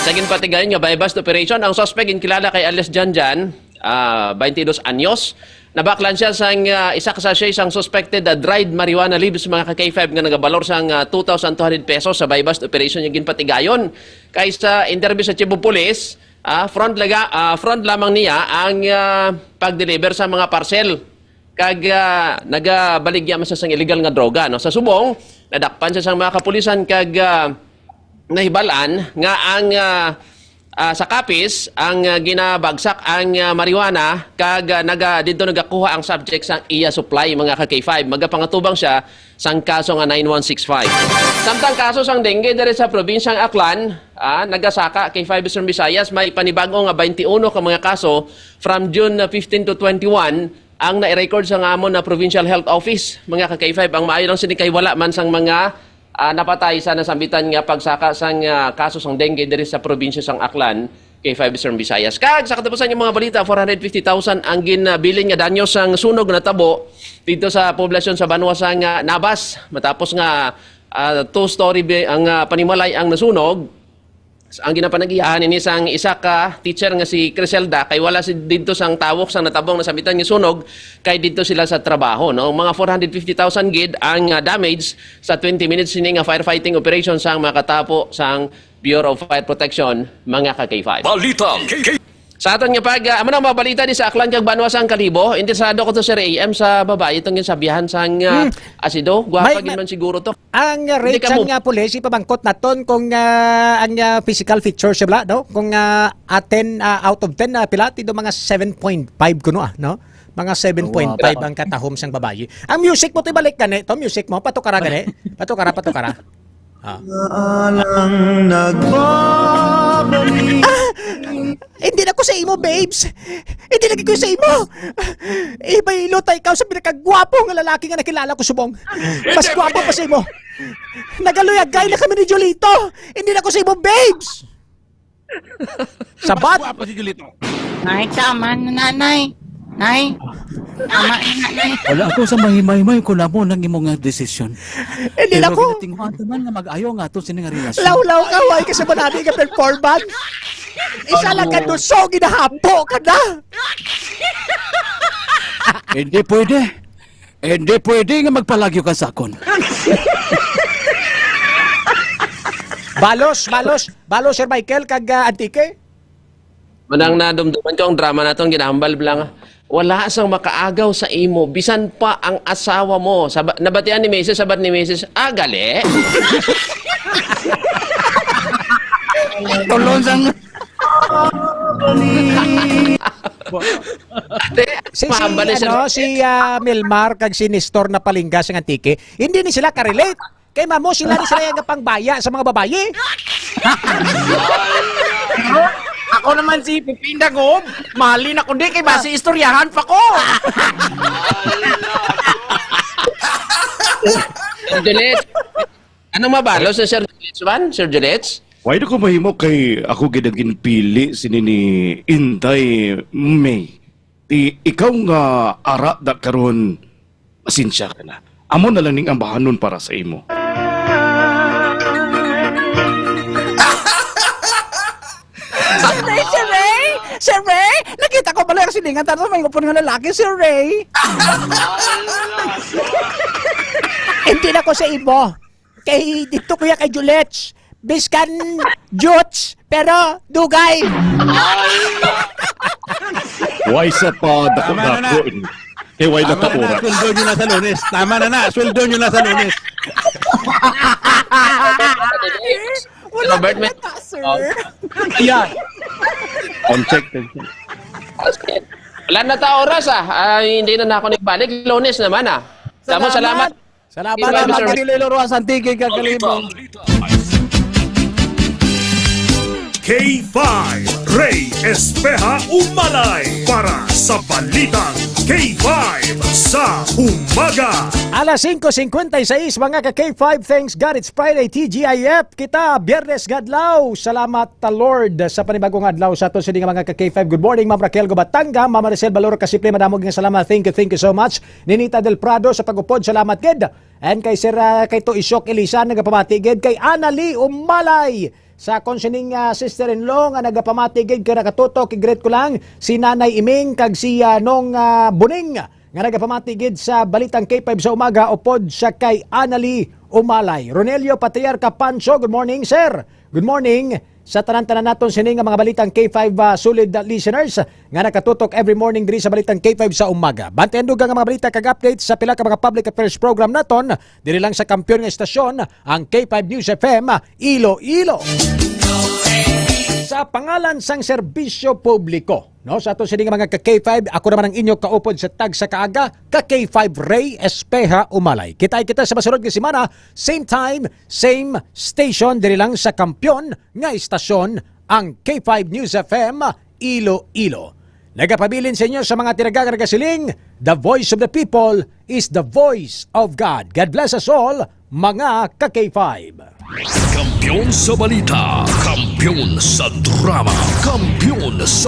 Sa ginpatigayon nga by bust operation, ang suspect kilala kay Alice Janjan, 22 anyos. Nabaklan siya sang isa ka sachet sang suspected dried marijuana leaves mga ka-K5 nga nagabalor sang 2,200 pesos sa by bust operation yung ginpatigayon. Kay sa interview sa Cebu Police, front lamang niya ang pag-deliver sa mga parcel kag nagabaligya man siya sang illegal nga droga, no? Sa subong nadakpan siya sang mga kapulisan kag nahibalan nga ang sa kapis ang ginabagsak ang marijuana kag dito nagakuha ang subject sa iya supply mga ka-K5. Magapangatubang siya sang kaso nga 9165. Samtang kaso sang dengue diri sa probinsyang Aklan, nagasaka K5 Western Visayas, may panibago nga 21 ka mga kaso from June 15 to 21 ang na-record sa amon na Provincial Health Office mga ka-K5. Ang maayo lang sinikay wala man sang mga napatay sa nasambitan nga pagsaka sang kaso sang dengue diri sa probinsya sang Aklan, K5 Western Visayas. Kag sa katapusan yung mga balita, 450,000 ang ginabilin nga danyo sang sunog na tabo dito sa poblasyon sa Banwa sang Nabas. Matapos nga two-story ang panimalay ang nasunog. Ang ginapanagihan ini sang isa ka teacher nga si Criselda kay wala si dito sang tawok sang natabong nasambitan nga sunog kay dito sila sa trabaho, no? Mga 450,000 gid ang damage sa 20 minutes sini nga firefighting operation sang makatapo sang Bureau of Fire Protection mga ka-K5. Balita Sa aton nga pag amo na mga balita di sa Aklan kag Banuasang Kalibo, interesado ko to Sir AM sa babae itong sabihan sang asido, gwapa gid man siguro to. Ang rate nga pulis ipabangkot naton kung ang physical feature siya bla, no? Kung 10 out of 10 pila tido mga 7.5 kuno no? Mga 7.5 ang katahom sang babae. Ang music mo to ibalik gani, to music mo patukara gani. Patukara. Alang nagbabalik. Hindi na ko sa imo, babes. Hindi lagi ko sa imo. Iba-ilota ikaw sa pinakagwapo nga lalaki nga nakilala ko subong. Mas gwapo pa sa imo. Nagaluyagay na kami ni Jolito. Hindi na ko sa imo, babes. Sabat. Gwapo si Julito. Nay, tama na nanay. Nay, tama na nanay. Wala ako sa mahimay-may ko na mo nang imong desisyon. Hindi na ko. Pero ginatinguhan naman nga mag-ayaw nga to sining relasyon. Law-law ka, why kasi manati ka performance? Isa lang ka doon, so ginahapo ka na. Hindi pwede. Hindi pwede nga magpalagyo ka sa akon. Balos, Sir Michael, kag Antique. Manang nadumduman ko ang drama natong ginahambal lang. Wala sang makaagaw sa imo bisan pa ang asawa mo. Nabatian ni Mrs. sabat ni Mrs. Gali. Tulong sang si Milmar kag si Nestor na palingga sa Antique, hindi ni sila ka-relate. Kay mamo sila ni sila yung pangbaya sa mga babaye. Ako naman si Pipinda Gob. Mahalin ako di kay base istoryahan pa ko. Sir Julets. Anong mabalo sa Sir Julets man? Sir Julets? Why do ko mahimo kay ako gidagin pili sini ni Inday May. Ikaw nga ara da karon masinsya ka na. Amo na lang ning ambahanon para sa imo. Sir Ray, nakita ko pala yung silingan tayo sa may upon nga lalaki, Sir Ray. Hindi na ko sa imo. Kay dito kuya kay Julets. Biskan Juts, pero dugay. Why sa pa dako-dako? Why na taura? Sweldo nyo na sa Lunes. Tama na, sweldo nyo na sa Lunes. Robert, may... Ayan. On-check. Wala na ta oras hindi na ako nagbalik. Lunes naman Damo, salamat. Salamat Salamat, naman Mr. kanililo Ruasan Tiki Kakalibo. K5 Ray Espeja Umalay para sa Balitang K5 sa Umaga. Alas 5:56 mga ka-K5, thanks God it's Friday TGIF. Kita Biyernes Gadlaw. Salamat ta Lord sa panibagong adlaw sa aton sini nga mga ka-K5. Good morning Ma'am Raquel Gobatanga, Ma'am Maricel Baloro Kasiple, madamog nga salamat. Thank you so much. Ninita Del Prado sa pagupod, salamat gid. And kay Sir kay to Isyok Elisa nagapamati gid, kay Anali Umalay sa konsining sister-in-law nga nagapamatigid kay nakatutok igreet ko lang si Nanay Iming kag si Nong Buning nga nagapamatigid sa Balitang K5 sa umaga upod sa kay Anali Umalay. Ronelio Patriarca Pancho, good morning sir. Good morning sa tanan-tanan naton sini nga mga Balitang K5 solid listeners nga nakatutok every morning diri sa Balitang K5 sa umaga. Bantayan dugang nga mga balita kag updates sa pila ka mga public affairs program naton diri lang sa kampiyon nga estasyon ang K5 News FM Iloilo. Sa pangalan sang serbisyo publiko, no, sa ato sini nga mga ka-K5, ako naman ang inyo kaupod sa tag sa kaaga, ka-K5 Ray Espeja Umalay. Kita sa masunod nga semana, same time, same station, diri lang sa kampiyon nga istasyon, ang K5 News FM Iloilo. Nagapabilin sa inyo sa mga tiragang nagasiling, the voice of the people is the voice of God. God bless us all, mga ka-K5. Kampiyon sa balita, kampiyon sa drama, kampiyon sa